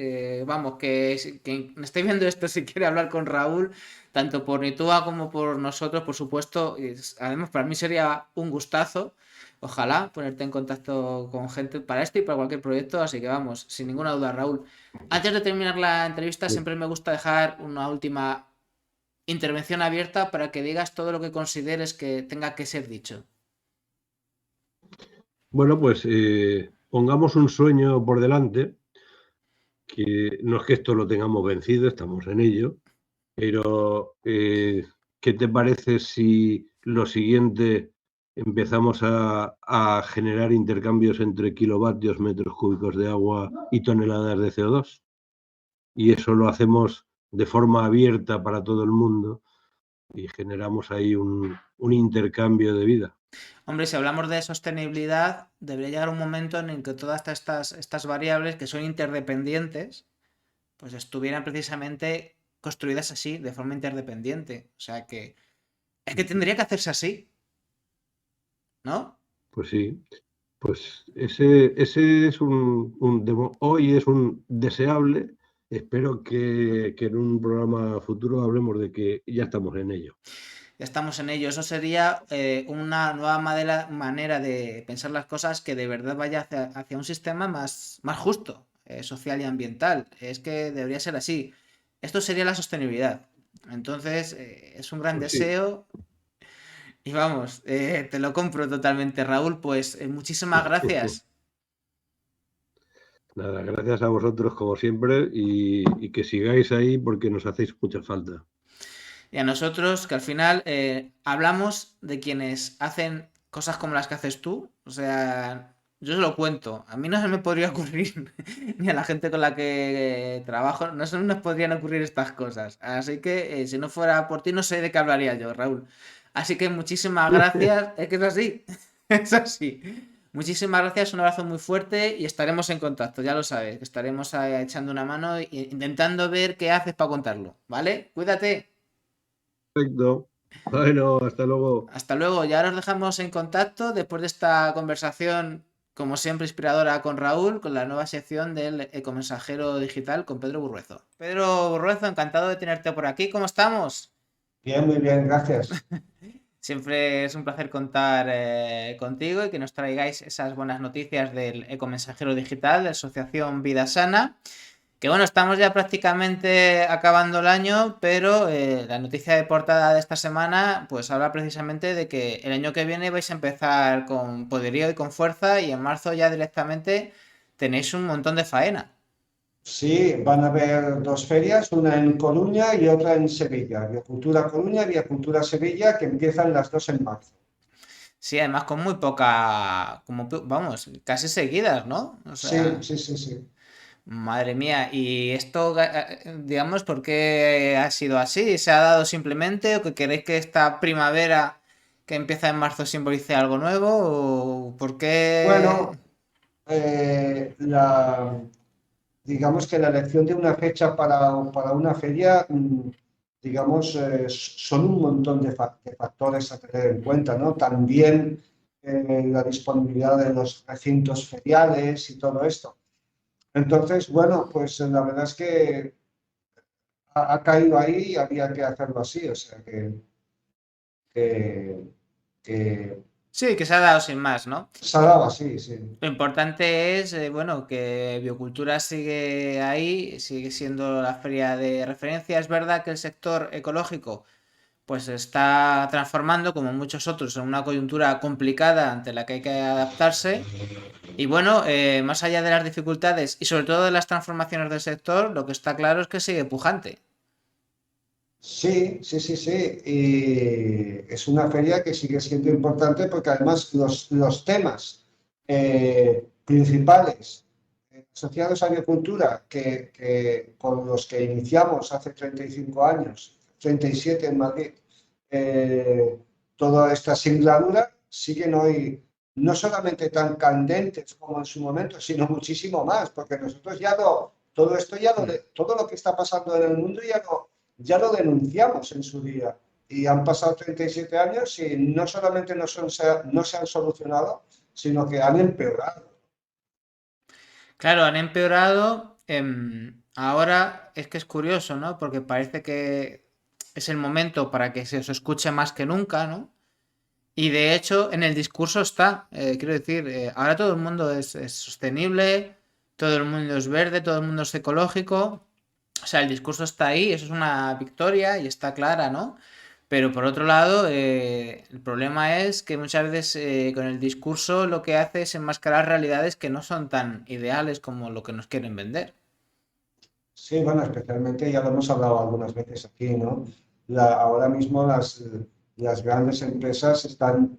Vamos, que quien esté viendo esto, si quiere hablar con Raúl, tanto por Nitua como por nosotros, por supuesto, además para mí sería un gustazo. Ojalá ponerte en contacto con gente para esto y para cualquier proyecto, así que vamos, sin ninguna duda, Raúl. Antes de terminar la entrevista, siempre me gusta dejar una última intervención abierta para que digas todo lo que consideres que tenga que ser dicho. Bueno, pues pongamos un sueño por delante, que no es que esto lo tengamos vencido, estamos en ello, pero ¿qué te parece si lo siguiente empezamos a generar intercambios entre kilovatios, metros cúbicos de agua y toneladas de CO2? Y eso lo hacemos de forma abierta para todo el mundo y generamos ahí un intercambio de vida. Hombre, si hablamos de sostenibilidad, debería llegar un momento en el que todas estas variables que son interdependientes, pues estuvieran precisamente construidas así, de forma interdependiente. O sea que es que tendría que hacerse así, ¿no? Pues sí, pues ese es hoy es un deseable. Espero que en un programa futuro hablemos de que ya estamos en ello. Ya estamos en ello. Eso sería una nueva manera de pensar las cosas que de verdad vaya hacia un sistema más justo, social y ambiental. Es que debería ser así. Esto sería la sostenibilidad. Entonces, es un gran Pues sí. deseo y vamos, te lo compro totalmente, Raúl. Pues muchísimas gracias. Nada, gracias a vosotros como siempre y que sigáis ahí porque nos hacéis mucha falta. Y a nosotros, que al final hablamos de quienes hacen cosas como las que haces tú. O sea, yo se lo cuento. A mí no se me podría ocurrir, ni a la gente con la que trabajo, no se nos podrían ocurrir estas cosas. Así que si no fuera por ti, no sé de qué hablaría yo, Raúl. Así que muchísimas gracias. Es que es así. Es así. Muchísimas gracias, un abrazo muy fuerte y estaremos en contacto, ya lo sabes, que estaremos echando una mano e intentando ver qué haces para contarlo, ¿vale? Cuídate. Perfecto. Bueno, hasta luego. Hasta luego, ya os dejamos en contacto después de esta conversación, como siempre, inspiradora con Raúl, con la nueva sección del Ecomensajero Digital con Pedro Burruezo. Pedro Burruezo, encantado de tenerte por aquí, ¿cómo estamos? Bien, muy bien, gracias. Siempre es un placer contar contigo y que nos traigáis esas buenas noticias del Ecomensajero Digital de Asociación Vida Sana. Que bueno, estamos ya prácticamente acabando el año, pero la noticia de portada de esta semana pues habla precisamente de que el año que viene vais a empezar con poderío y con fuerza y en marzo ya directamente tenéis un montón de faena. Sí, van a haber dos ferias, una en Coruña y otra en Sevilla. Biocultura Coruña y Biocultura Sevilla, que empiezan las dos en marzo. Sí, además con muy poca, vamos, casi seguidas, ¿no? O Sí, sea, sí, sí, sí. madre mía, ¿y esto, digamos, por qué ha sido así? ¿Se ha dado simplemente o que queréis que esta primavera que empieza en marzo simbolice algo nuevo? ¿O por qué? Bueno, digamos que la elección de una fecha para una feria, digamos, son un montón de factores a tener en cuenta, ¿no? También la disponibilidad de los recintos feriales y todo esto. Entonces, bueno, pues la verdad es que ha caído ahí y había que hacerlo así, o sea que, que Sí, que se ha dado sin más, ¿no? se ha dado así, sí. Lo importante es, bueno, que Biocultura sigue ahí, sigue siendo la feria de referencia. Es verdad que el sector ecológico pues se está transformando, como muchos otros, en una coyuntura complicada ante la que hay que adaptarse. Y bueno, más allá de las dificultades y sobre todo de las transformaciones del sector, lo que está claro es que sigue pujante. Sí, sí, sí, sí. Y es una feria que sigue siendo importante porque además los temas principales asociados a agricultura con los que iniciamos hace 35 años, 37 en Madrid, eh, toda esta singladura, siguen hoy no solamente tan candentes como en su momento, sino muchísimo más, porque nosotros todo esto todo lo que está pasando en el mundo ya lo denunciamos en su día. Y han pasado 37 años y no solamente no se han solucionado, sino que han empeorado. Claro, han empeorado. Ahora es que es curioso, ¿no? Porque parece que es el momento para que se os escuche más que nunca, ¿no? Y de hecho, en el discurso está, quiero decir, ahora todo el mundo es sostenible, todo el mundo es verde, todo el mundo es ecológico. O sea, el discurso está ahí, eso es una victoria y está clara, ¿no? Pero por otro lado, el problema es que muchas veces con el discurso lo que hace es enmascarar realidades que no son tan ideales como lo que nos quieren vender. Sí, bueno, especialmente ya lo hemos hablado algunas veces aquí, ¿no? Ahora mismo las grandes empresas están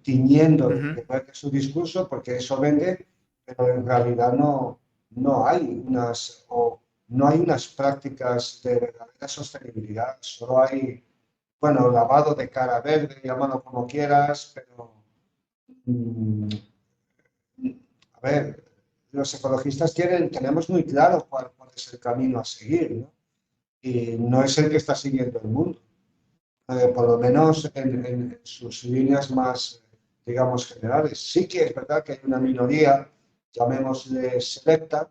tiñendo Ujú. de verde su discurso porque eso vende, pero en realidad no hay no hay unas prácticas de verdadera sostenibilidad, solo hay, bueno, lavado de cara verde, llámalo como quieras, pero mm, a ver, los ecologistas tenemos muy claro cuál es el camino a seguir, ¿no? Y no es el que está siguiendo el mundo, por lo menos en sus líneas más, digamos, generales. Sí que es verdad que hay una minoría, llamémosle selecta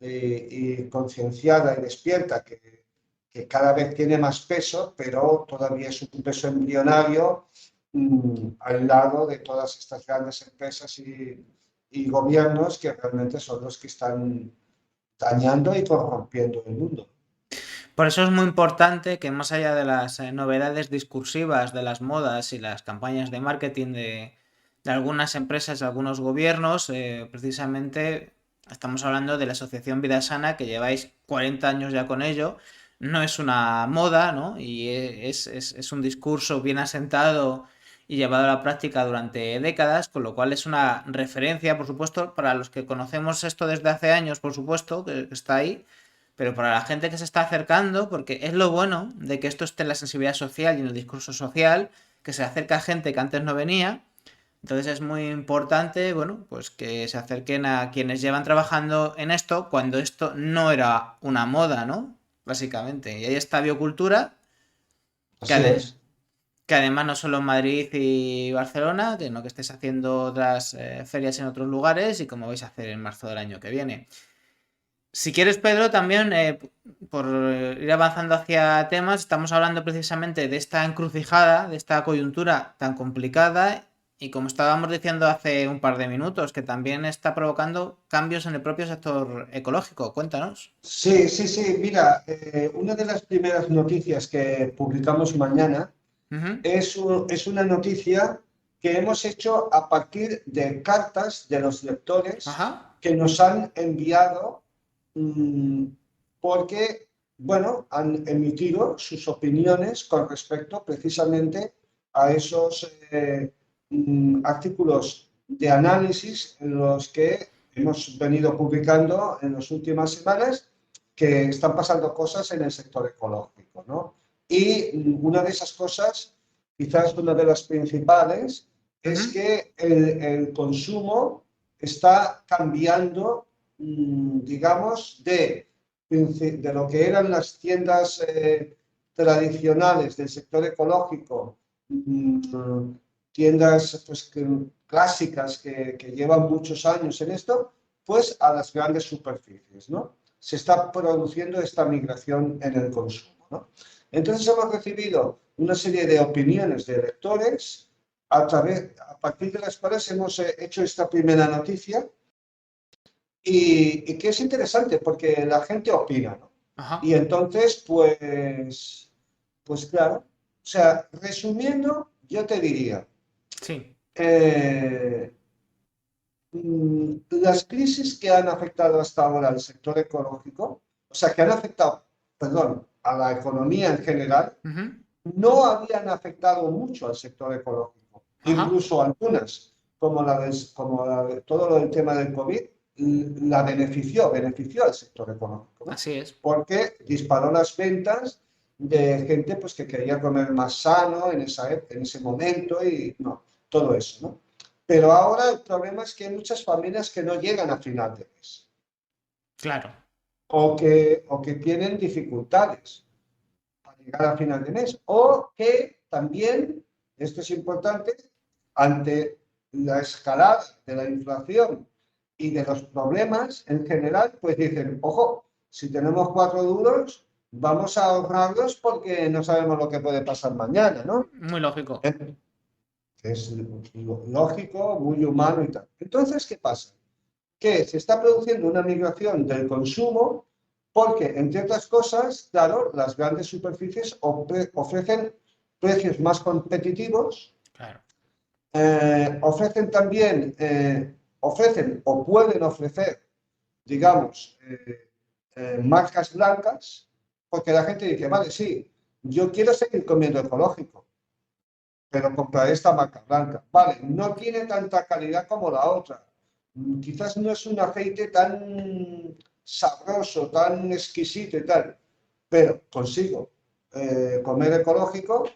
y concienciada y despierta, que cada vez tiene más peso, pero todavía es un peso embrionario al lado de todas estas grandes empresas y gobiernos que realmente son los que están dañando y corrompiendo el mundo. Por eso es muy importante que más allá de las novedades discursivas de las modas y las campañas de marketing de algunas empresas, de algunos gobiernos, precisamente estamos hablando de la Asociación Vida Sana, que lleváis 40 años ya con ello. No es una moda, ¿no? Y es un discurso bien asentado y llevado a la práctica durante décadas, con lo cual es una referencia, por supuesto, para los que conocemos esto desde hace años, por supuesto, que está ahí, pero para la gente que se está acercando, porque es lo bueno de que esto esté en la sensibilidad social y en el discurso social, que se acerca a gente que antes no venía. Entonces es muy importante, bueno, pues que se acerquen a quienes llevan trabajando en esto cuando esto no era una moda, ¿no? Básicamente. Y ahí está Biocultura, que, Así es. que además no solo en Madrid y Barcelona, sino que estés haciendo otras ferias en otros lugares y como vais a hacer en marzo del año que viene. Si quieres, Pedro, también por ir avanzando hacia temas, estamos hablando precisamente de esta encrucijada, de esta coyuntura tan complicada y como estábamos diciendo hace un par de minutos, que también está provocando cambios en el propio sector ecológico. Cuéntanos. Sí, sí, sí. Mira, una de las primeras noticias que publicamos mañana Ujú. es una noticia que hemos hecho a partir de cartas de los lectores Ajá. que nos han enviado mm, porque, bueno, han emitido sus opiniones con respecto precisamente a esos artículos de análisis en los que hemos venido publicando en las últimas semanas que están pasando cosas en el sector ecológico, ¿no? Y una de esas cosas, quizás una de las principales, Ujú. es que el consumo está cambiando, digamos, de lo que eran las tiendas tradicionales del sector ecológico, tiendas pues, clásicas que llevan muchos años en esto, pues a las grandes superficies, ¿no? Se está produciendo esta migración en el consumo, ¿no? Entonces hemos recibido una serie de opiniones de lectores a partir de las cuales hemos hecho esta primera noticia y que es interesante porque la gente opina, ¿no? Y Ajá. entonces, pues claro, o sea, resumiendo, yo te diría, Sí. eh, las crisis que han afectado hasta ahora al sector ecológico, o sea, que han afectado, perdón, a la economía en general, Ujú. no habían afectado mucho al sector ecológico. Ajá. Incluso algunas, todo lo del tema del COVID, la benefició al sector económico, ¿no? Así es. Porque disparó las ventas de gente pues, que quería comer más sano en ese momento y no, todo eso, ¿no? Pero ahora el problema es que hay muchas familias que no llegan a final de mes Claro. o que tienen dificultades para llegar a final de mes o que también, esto es importante, ante la escalada de la inflación y de los problemas en general, pues dicen, ojo, si tenemos 4 duros, vamos a ahorrarlos porque no sabemos lo que puede pasar mañana, ¿no? Muy lógico. Es lógico, muy humano y tal. Entonces, ¿qué pasa? Que se está produciendo una migración del consumo porque, entre otras cosas, claro, las grandes superficies ofrecen precios más competitivos, Claro. ofrecen también, ofrecen o pueden ofrecer, digamos, marcas blancas, porque la gente dice, vale, sí, yo quiero seguir comiendo ecológico, pero compraré esta marca blanca. Vale, no tiene tanta calidad como la otra. Quizás no es un aceite tan sabroso, tan exquisito y tal, pero consigo comer ecológico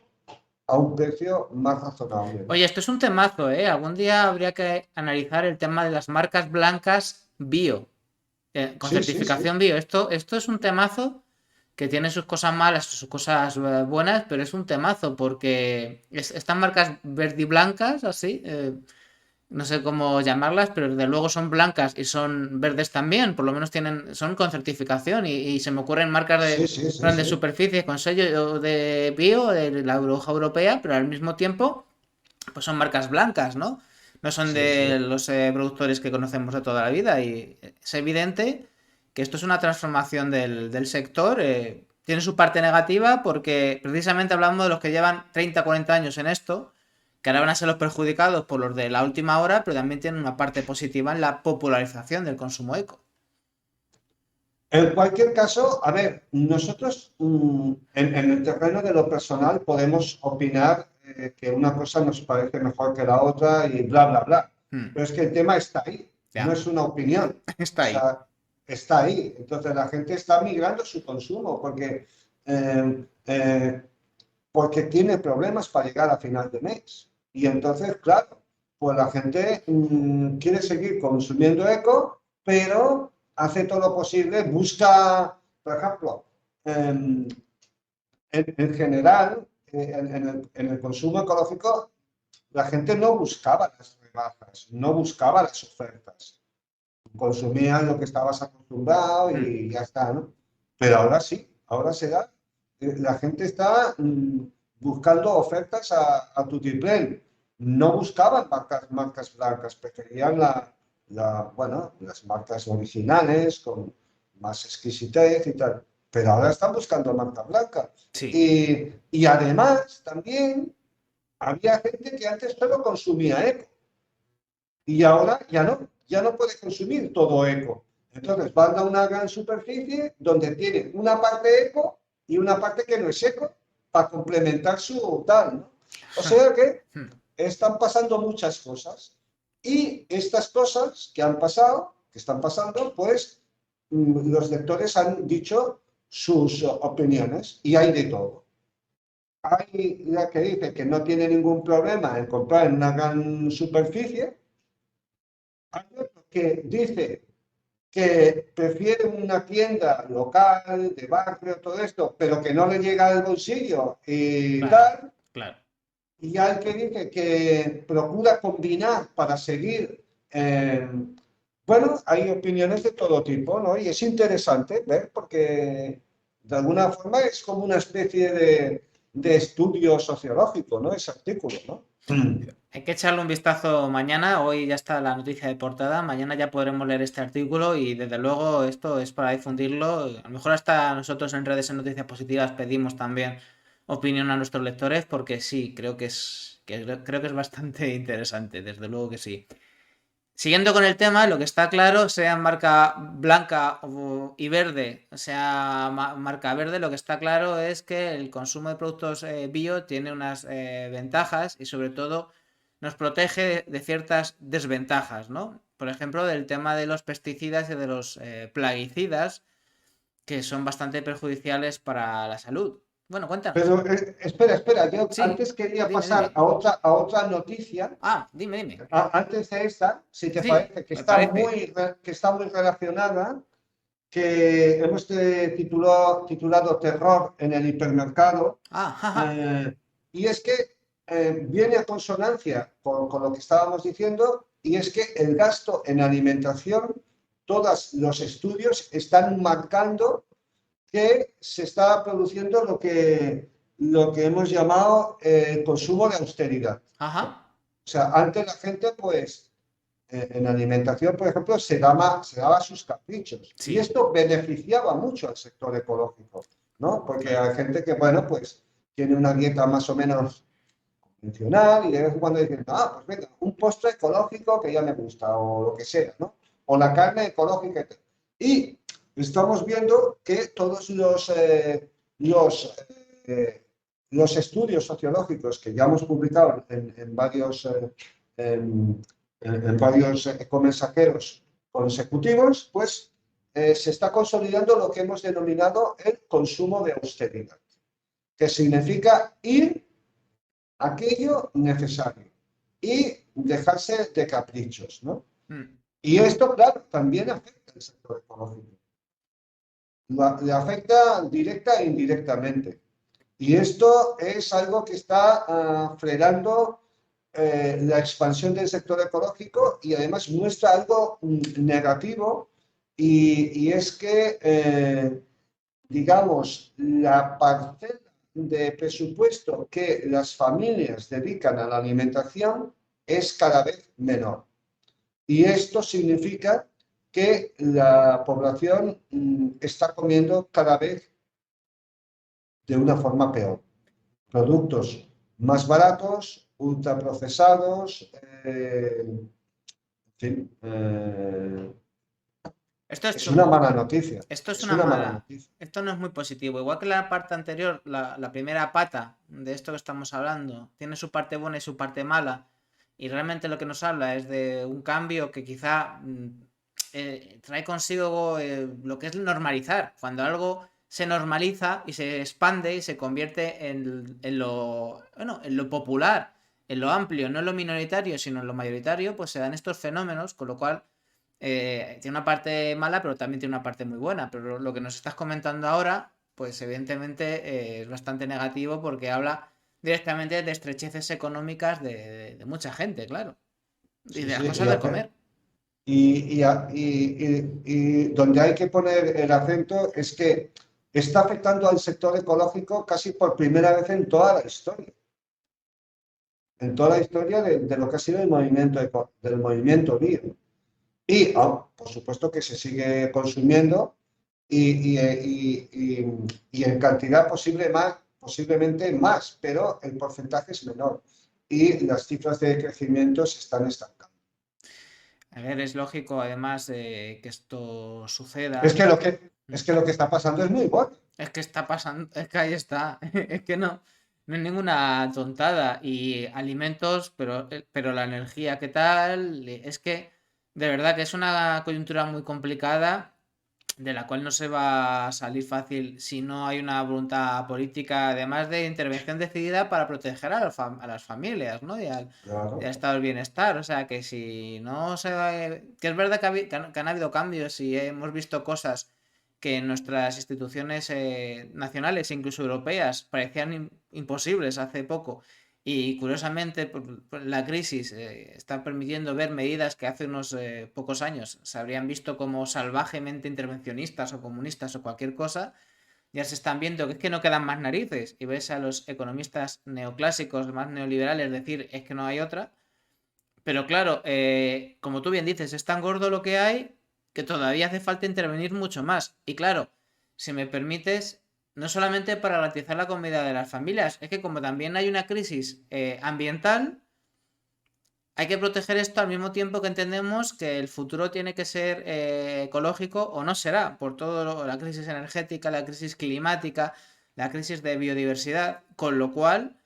a un precio más razonable, ¿no? Oye, esto es un temazo, ¿eh? Algún día habría que analizar el tema de las marcas blancas bio, con Sí, sí, sí. certificación bio. Esto es un temazo que tiene sus cosas malas, sus cosas buenas, pero es un temazo porque estas marcas verde y blancas, así, no sé cómo llamarlas, pero desde luego son blancas y son verdes también, por lo menos son con certificación y se me ocurren marcas Sí, de sí, sí, grandes sí. superficies con sello de bio, de la Hoja Europea, pero al mismo tiempo pues son marcas blancas, ¿no? No son Sí, de sí. los productores que conocemos de toda la vida y es evidente que esto es una transformación del sector. Tiene su parte negativa porque precisamente hablamos de los que llevan 30, 40 años en esto, que ahora van a ser los perjudicados por los de la última hora, pero también tiene una parte positiva en la popularización del consumo eco. En cualquier caso, a ver, nosotros en el terreno de lo personal podemos opinar que una cosa nos parece mejor que la otra y bla, bla, bla. Hmm, Pero es que el tema está ahí, no ya, es una opinión. está O ahí. sea, está ahí. Entonces la gente está migrando su consumo eh, eh, porque tiene problemas para llegar a final de mes. Y entonces, claro, pues la gente quiere seguir consumiendo eco, pero hace todo lo posible, busca, por ejemplo, en general, en el consumo ecológico, la gente no buscaba las rebajas, no buscaba las ofertas. Consumías lo que estabas acostumbrado Hmm, y ya está, ¿no? Pero ahora sí, ahora se da. La gente está buscando ofertas a tutiplén. No buscaban marcas blancas, preferían bueno, las marcas originales con más exquisitez y tal. Pero ahora están buscando marca blanca. sí, Y además también había gente que antes solo consumía eco y ahora ya no puede consumir todo eco. Entonces van a una gran superficie donde tiene una parte eco y una parte que no es eco para complementar su tal, ¿no? O sea que hmm, están pasando muchas cosas y estas cosas que han pasado, que están pasando, pues los lectores han dicho sus opiniones y hay de todo. Hay la que dice que no tiene ningún problema en comprar en una gran superficie. Hay otro que dice que prefiere una tienda local, de barrio, todo esto, pero que no le llega al bolsillo y claro, tal. claro. Y hay que dice que procura combinar para seguir. Bueno, hay opiniones de todo tipo, ¿no? Y es interesante ver porque de alguna forma es como una especie de estudio sociológico, ¿no? Ese artículo, ¿no? Hay que echarle un vistazo mañana. Hoy ya está la noticia de portada. Mañana ya podremos leer este artículo y desde luego esto es para difundirlo. A lo mejor hasta nosotros en redes en Noticias Positivas pedimos también opinión a nuestros lectores porque sí, creo que es bastante interesante, desde luego que sí. Siguiendo con el tema, lo que está claro, sea marca blanca y verde, o sea marca verde, lo que está claro es que el consumo de productos bio tiene unas ventajas y sobre todo nos protege de ciertas desventajas, ¿no? Por ejemplo, del tema de los pesticidas y de los plaguicidas, que son bastante perjudiciales para la salud. Bueno, cuéntanos. Pero espera, yo Sí, antes quería dime, pasar dime. a otra noticia. Ah, dime, dime. Antes de esta, si te Sí, parece, me parece. que está muy relacionada, que hemos titulado Terror en el hipermercado, Ah, jaja. eh, y es que viene a consonancia con lo que estábamos diciendo, y es que el gasto en alimentación, todos los estudios están marcando que se está produciendo lo que hemos llamado consumo de austeridad. Ajá. O sea, antes la gente, pues, en alimentación, por ejemplo, se daba sus caprichos. Y Sí, esto beneficiaba mucho al sector ecológico, ¿no? Porque claro. hay gente que, bueno, pues, tiene una dieta más o menos convencional y de vez en cuando dicen, ah, pues venga, un postre ecológico que ya me gusta, o lo que sea, ¿no? O la carne ecológica. Y estamos viendo que todos los, eh, los estudios sociológicos que ya hemos publicado en varios ecomensajeros consecutivos, pues se está consolidando lo que hemos denominado el consumo de austeridad, que significa ir aquello necesario y dejarse de caprichos, ¿no? Mm. Y esto, claro, también afecta al sector ecológico. Le afecta directa e indirectamente. Y esto es algo que está frenando la expansión del sector ecológico y además muestra algo negativo y es que, digamos, la parcela de presupuesto que las familias dedican a la alimentación es cada vez menor. Y esto significa que la población está comiendo cada vez de una forma peor. Productos más baratos, ultraprocesados, en fin, Esto es es una chungo. mala noticia. Esto es Es una una mala mala. noticia. Esto no es muy positivo. Igual que la parte anterior, la primera pata de esto que estamos hablando, tiene su parte buena y su parte mala. Y realmente lo que nos habla es de un cambio que quizá trae consigo lo que es normalizar. Cuando algo se normaliza y se expande y se convierte en lo, bueno, en lo popular, en lo amplio, no en lo minoritario, sino en lo mayoritario, pues se dan estos fenómenos, con lo cual tiene una parte mala, pero también tiene una parte muy buena. Pero lo que nos estás comentando ahora, pues evidentemente es bastante negativo porque habla directamente de estrecheces económicas de mucha gente, claro. Y Sí, de las sí, cosas de comer. y donde hay que poner el acento es que está afectando al sector ecológico casi por primera vez en toda la historia de lo que ha sido el movimiento del movimiento bio. Y, por supuesto, que se sigue consumiendo y en cantidad posiblemente más, pero el porcentaje es menor y las cifras de crecimiento se están estancando. A ver, es lógico, además, que esto Es suceda. que lo que, es que lo que está pasando es muy bueno. Es que está pasando, es que ahí está. Es que no, no es ninguna tontada. Y alimentos, pero la energía, ¿qué tal? Es que de verdad que es una coyuntura muy complicada de la cual no se va a salir fácil si no hay una voluntad política, además de intervención decidida para proteger a las familias, ¿no? Y al Claro. estado del bienestar. O sea, que si no se... Que es verdad que han habido cambios y hemos visto cosas que en nuestras instituciones nacionales e incluso europeas parecían imposibles hace poco. Y curiosamente, la crisis está permitiendo ver medidas que hace unos pocos años se habrían visto como salvajemente intervencionistas o comunistas o cualquier cosa. Ya se están viendo que es que no quedan más narices. Y ves a los economistas neoclásicos, más neoliberales, decir es que no hay otra. Pero claro, como tú bien dices, es tan gordo lo que hay que todavía hace falta intervenir mucho más. Y claro, si me permites, no solamente para garantizar la comida de las familias, es que como también hay una crisis ambiental, hay que proteger esto al mismo tiempo que entendemos que el futuro tiene que ser ecológico o no será, por todo la crisis energética, la crisis climática, la crisis de biodiversidad, con lo cual,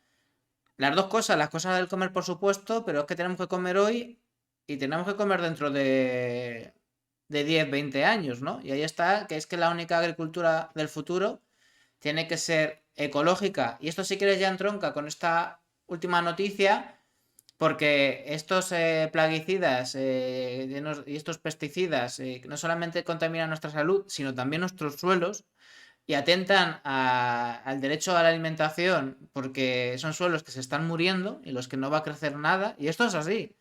las dos cosas, las cosas del comer por supuesto, pero es que tenemos que comer hoy y tenemos que comer dentro de 10, 20 años, ¿no? Y ahí está, que es que la única agricultura del futuro tiene que ser ecológica. Y esto si quieres ya entronca con esta última noticia, porque estos plaguicidas y estos pesticidas no solamente contaminan nuestra salud, sino también nuestros suelos y atentan al derecho a la alimentación porque son suelos que se están muriendo y los que no va a crecer nada. Y esto es así.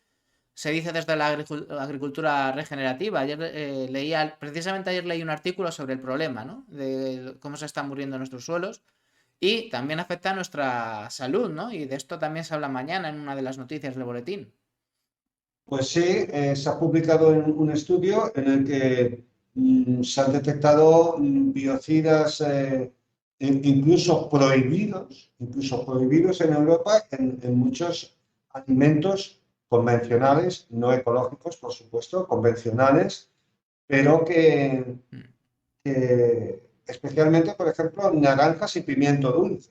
Se dice desde la agricultura regenerativa. Precisamente ayer leí un artículo sobre el problema, ¿no? De cómo se están muriendo nuestros suelos y también afecta a nuestra salud, ¿no? Y de esto también se habla mañana en una de las noticias del boletín. Pues sí, se ha publicado un estudio en el que se han detectado biocidas incluso prohibidos en Europa en muchos alimentos convencionales, no ecológicos, por supuesto, convencionales, pero que especialmente, por ejemplo, naranjas y pimiento dulce.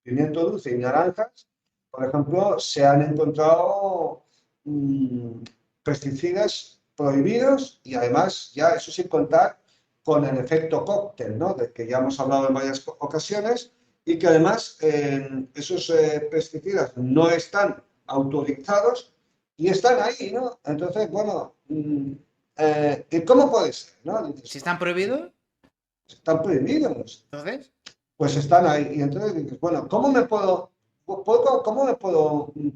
Pimiento dulce y naranjas, por ejemplo, se han encontrado mmm, pesticidas prohibidos y además ya eso sin contar con el efecto cóctel, ¿no? Del que ya hemos hablado en varias ocasiones y que además esos pesticidas no están autorizados y están ahí, ¿no? Entonces, bueno, ¿y cómo puede ser? ¿No? Si Dices, están prohibidos, están prohibidos, entonces, pues están ahí. Y entonces dices, bueno, ¿cómo me puedo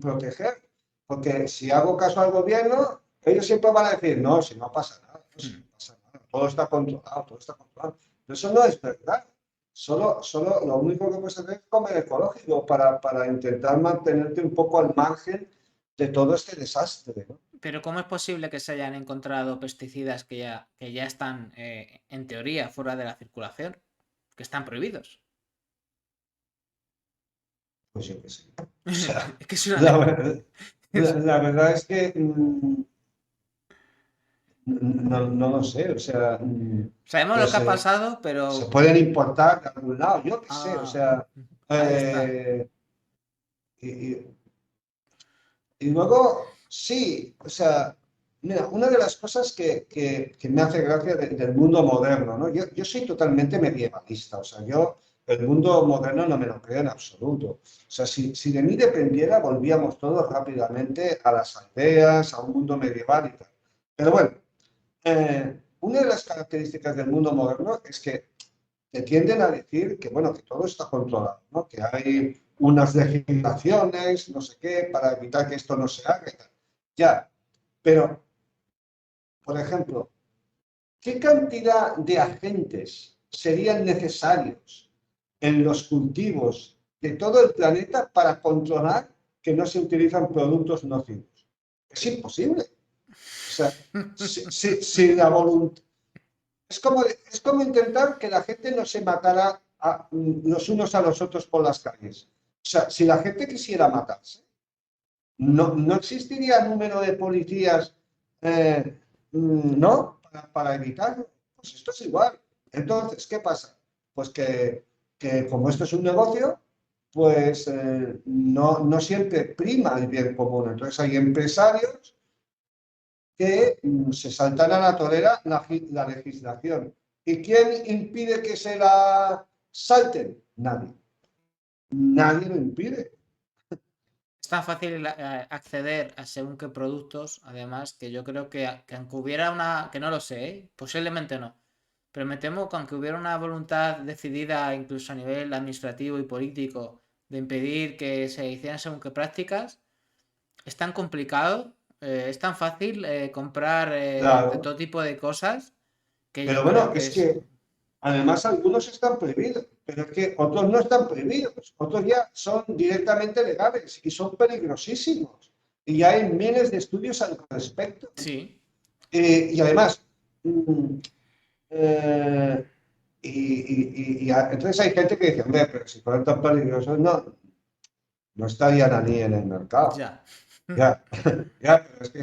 proteger? Porque si hago caso al gobierno, ellos siempre van a decir, no, si no pasa nada, no, si no pasa nada, todo está controlado, todo está controlado. Pero eso no es verdad. Solo lo único que puedes hacer es comer ecológico para intentar mantenerte un poco al margen de todo este desastre, ¿no? pero ¿cómo es posible que se hayan encontrado pesticidas que ya están, en teoría, fuera de la circulación? Que están prohibidos. Pues yo qué sé. O sea, Es que es una... la verdad, la verdad es que no lo sé, o sea, Sabemos lo pues que ha pasado, se pero... pueden importar de algún lado, yo qué sé, o Ah, sea, ahí está. eh, y, y luego, sí, o sea, mira, una de las cosas que me hace gracia del mundo moderno, ¿no? Yo soy totalmente medievalista, o sea, yo el mundo moderno no me lo creo en absoluto. O sea, si de mí dependiera, volvíamos todos rápidamente a las aldeas, a un mundo medieval y tal. Pero bueno, una de las características del mundo moderno es que tienden a decir que, bueno, que todo está controlado, ¿no? Que hay unas legislaciones, no sé qué, para evitar que esto no se haga y tal. Ya, pero, por ejemplo, ¿qué cantidad de agentes serían necesarios en los cultivos de todo el planeta para controlar que no se utilizan productos nocivos? Es imposible. O sea, si la voluntad... Es como intentar que la gente no se matara los unos a los otros por las calles. O sea, si la gente quisiera matarse, no existiría número de policías, ¿no? Para evitarlo. Pues esto es igual. Entonces, ¿qué pasa? Pues que como esto es un negocio, pues no siempre prima el bien común. Entonces hay empresarios que se saltan a la torera la legislación. ¿Y quién impide que se la salten? Nadie. Nadie lo impide. Es tan fácil acceder a según qué productos, además, que yo creo que aunque hubiera una... Que no lo sé, ¿eh? Posiblemente no. Pero me temo que aunque hubiera una voluntad decidida, incluso a nivel administrativo y político, de impedir que se hicieran según qué prácticas, es tan complicado, es tan fácil comprar de Claro. todo tipo de cosas que Pero yo creo bueno, que es es... que además algunos están prohibidos, pero es que otros no están prohibidos. Otros ya son directamente legales y son peligrosísimos. Y hay miles de estudios al respecto. Sí, Y además, mm, eh, entonces hay gente que dice, hombre, pero si fueran tan peligrosos, no estarían allí en el mercado. ya. Ya, ya, pero es que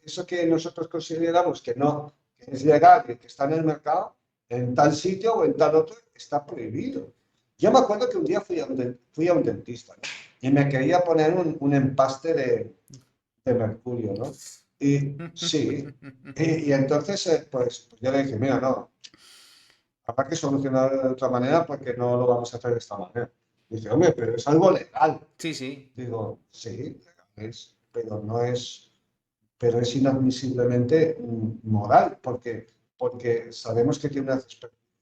eso que nosotros consideramos que no, que es legal y que está en el mercado, en tal sitio o en tal otro, está prohibido. Yo me acuerdo que un día fui a un dentista, ¿no? Y me quería poner un empaste de mercurio, ¿no? Y sí, y entonces pues yo le dije, mira, no, habrá que solucionarlo de otra manera porque no lo vamos a hacer de esta manera. Dice, hombre, pero es algo legal. Sí, sí. Digo, sí, legal es, pero es inadmisiblemente moral, porque sabemos que tiene unas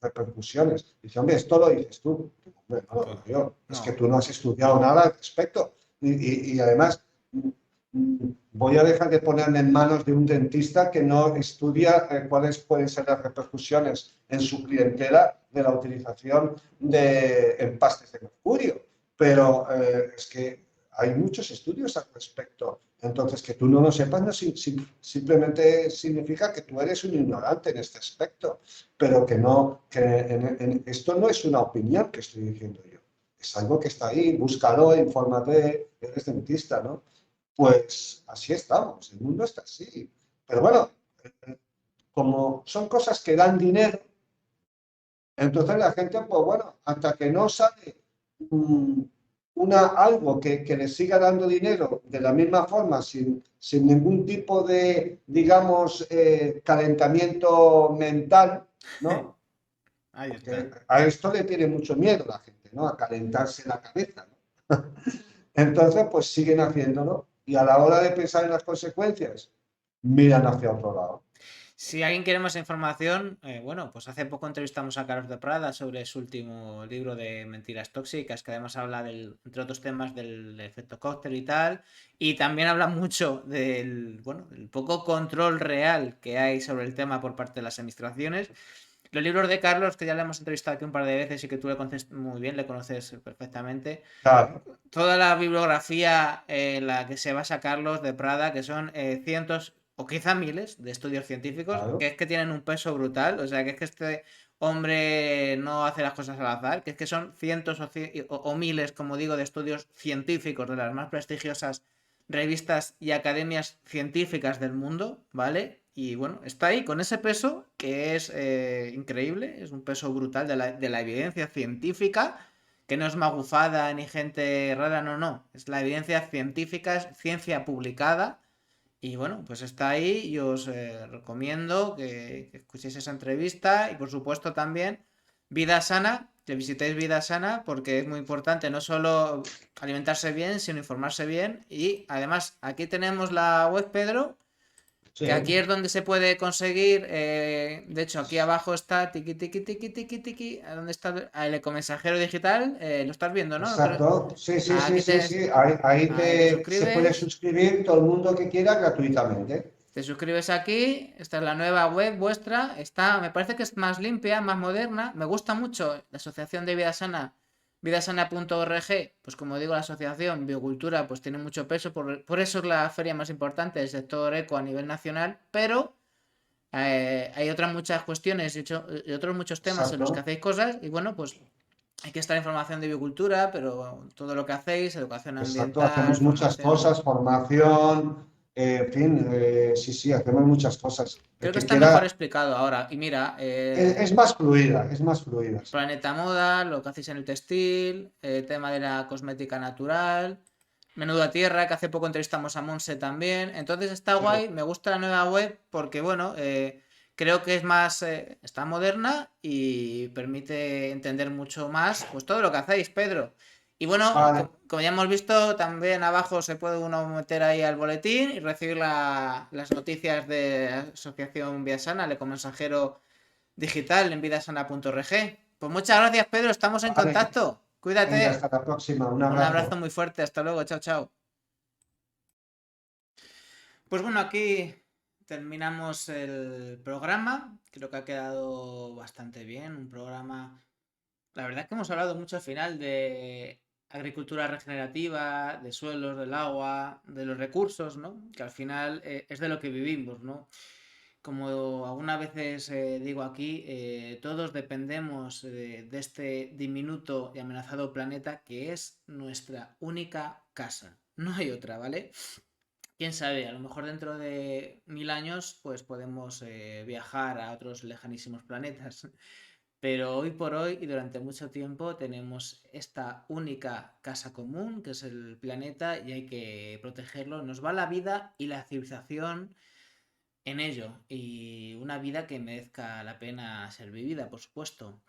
repercusiones. Dice, hombre, esto lo dices tú. Digo, hombre, no lo Pues, digo yo, es que no. tú no has estudiado nada al respecto. Y además, voy a dejar de ponerme en manos de un dentista que no estudia cuáles pueden ser las repercusiones en su clientela de la utilización de empastes de mercurio. Pero es que hay muchos estudios al respecto. Entonces, que tú no lo sepas no simplemente significa que tú eres un ignorante en este aspecto, pero que no, esto no es una opinión que estoy diciendo yo. Es algo que está ahí, búscalo, infórmate, eres dentista, ¿no? Pues así estamos, el mundo está así. Pero bueno, como son cosas que dan dinero, entonces la gente, pues bueno, hasta que no sale mm, algo que le siga dando dinero de la misma forma, sin ningún tipo de, digamos, calentamiento mental, ¿no? Ahí Porque está. a esto le tiene mucho miedo la gente, ¿no? A calentarse la cabeza, ¿no? Entonces, pues siguen haciéndolo y a la hora de pensar en las consecuencias, miran hacia otro lado. Si alguien quiere más información, bueno, pues hace poco entrevistamos a Carlos de Prada sobre su último libro de Mentiras Tóxicas, que además habla entre otros temas del efecto cóctel y tal, y también habla mucho bueno, del poco control real que hay sobre el tema por parte de las administraciones. Los libros de Carlos, que ya le hemos entrevistado aquí un par de veces y que tú le conoces muy bien, le conoces perfectamente, Claro, toda la bibliografía en la que se basa Carlos de Prada, que son cientos o quizá miles de estudios científicos, que claro, es que tienen un peso brutal, o sea, que es que este hombre no hace las cosas al azar, que es que son cientos o miles, como digo, de estudios científicos de las más prestigiosas revistas y academias científicas del mundo, ¿vale? Y bueno, está ahí con ese peso que es increíble, es un peso brutal de la evidencia científica, que no es magufada ni gente rara, no, no. Es la evidencia científica, es ciencia publicada. Y bueno, pues está ahí y os recomiendo que escuchéis esa entrevista y por supuesto también Vida Sana, que visitéis Vida Sana porque es muy importante no solo alimentarse bien, sino informarse bien. Y además aquí tenemos la web, Pedro, sí. que aquí es donde se puede conseguir, de hecho aquí abajo está tiki tiki tiki tiki tiki, donde está el ecomensajero digital, lo estás viendo, ¿no? Exacto, sí, sí, sí, Aquí sí, sí. ahí te Se puede suscribes, suscribir todo el mundo que quiera gratuitamente. te suscribes aquí, esta es la nueva web vuestra, me parece que es más limpia, más moderna, me gusta mucho la asociación de Vida Sana, vidasana.org, pues como digo, la asociación Biocultura pues tiene mucho peso, por eso es la feria más importante del sector eco a nivel nacional, pero hay otras muchas cuestiones y otros muchos temas en los que Exacto, hacéis cosas y bueno, pues hay que estar información de biocultura, pero todo lo que hacéis, educación exacto. ambiental, Hacemos muchas formación. cosas, formación, en fin, sí, sí, hacemos muchas cosas. El Creo que que está mejor quiera, explicado ahora. Y mira, es más fluida, es más fluida, sí. Planeta Moda, lo que hacéis en el textil, tema de la cosmética natural, Menuda Tierra, que hace poco entrevistamos a Monse también. Entonces está Sí, guay, me gusta la nueva web porque, bueno, creo que es más, está moderna y permite entender mucho más pues todo lo que hacéis, Pedro. Y bueno, vale, como ya hemos visto, también abajo se puede uno meter ahí al boletín y recibir las noticias de la Asociación Viasana, el ecomensajero digital en vidasana.org. Pues muchas gracias, Pedro. Estamos en vale. contacto. Venga, Cuídate. hasta la próxima. Un Un abrazo abrazo. muy fuerte. Hasta luego. Chao, chao. Pues bueno, aquí terminamos el programa. Creo que ha quedado bastante bien. Un programa. La verdad es que hemos hablado mucho al final de agricultura regenerativa, de suelos, del agua, de los recursos, ¿no? Que al final es de lo que vivimos, ¿no? Como algunas veces digo aquí, todos dependemos de este diminuto y amenazado planeta que es nuestra única casa. no hay otra, ¿vale? Quién sabe, a lo mejor dentro de 1000 años pues podemos viajar a otros lejanísimos planetas. Pero hoy por hoy y durante mucho tiempo tenemos esta única casa común que es el planeta y hay que protegerlo. Nos va la vida y la civilización en ello y una vida que merezca la pena ser vivida, por supuesto.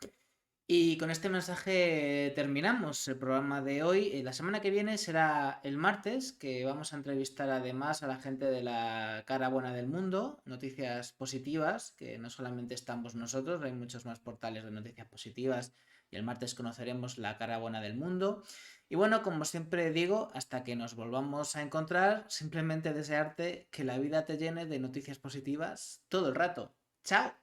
Y con este mensaje terminamos el programa de hoy. La semana que viene será el martes, que vamos a entrevistar además a la gente de la cara buena del mundo, noticias positivas, que no solamente estamos nosotros, hay muchos más portales de noticias positivas y el martes conoceremos la cara buena del mundo. Y bueno, como siempre digo, hasta que nos volvamos a encontrar, simplemente desearte que la vida te llene de noticias positivas todo el rato. ¡Chao!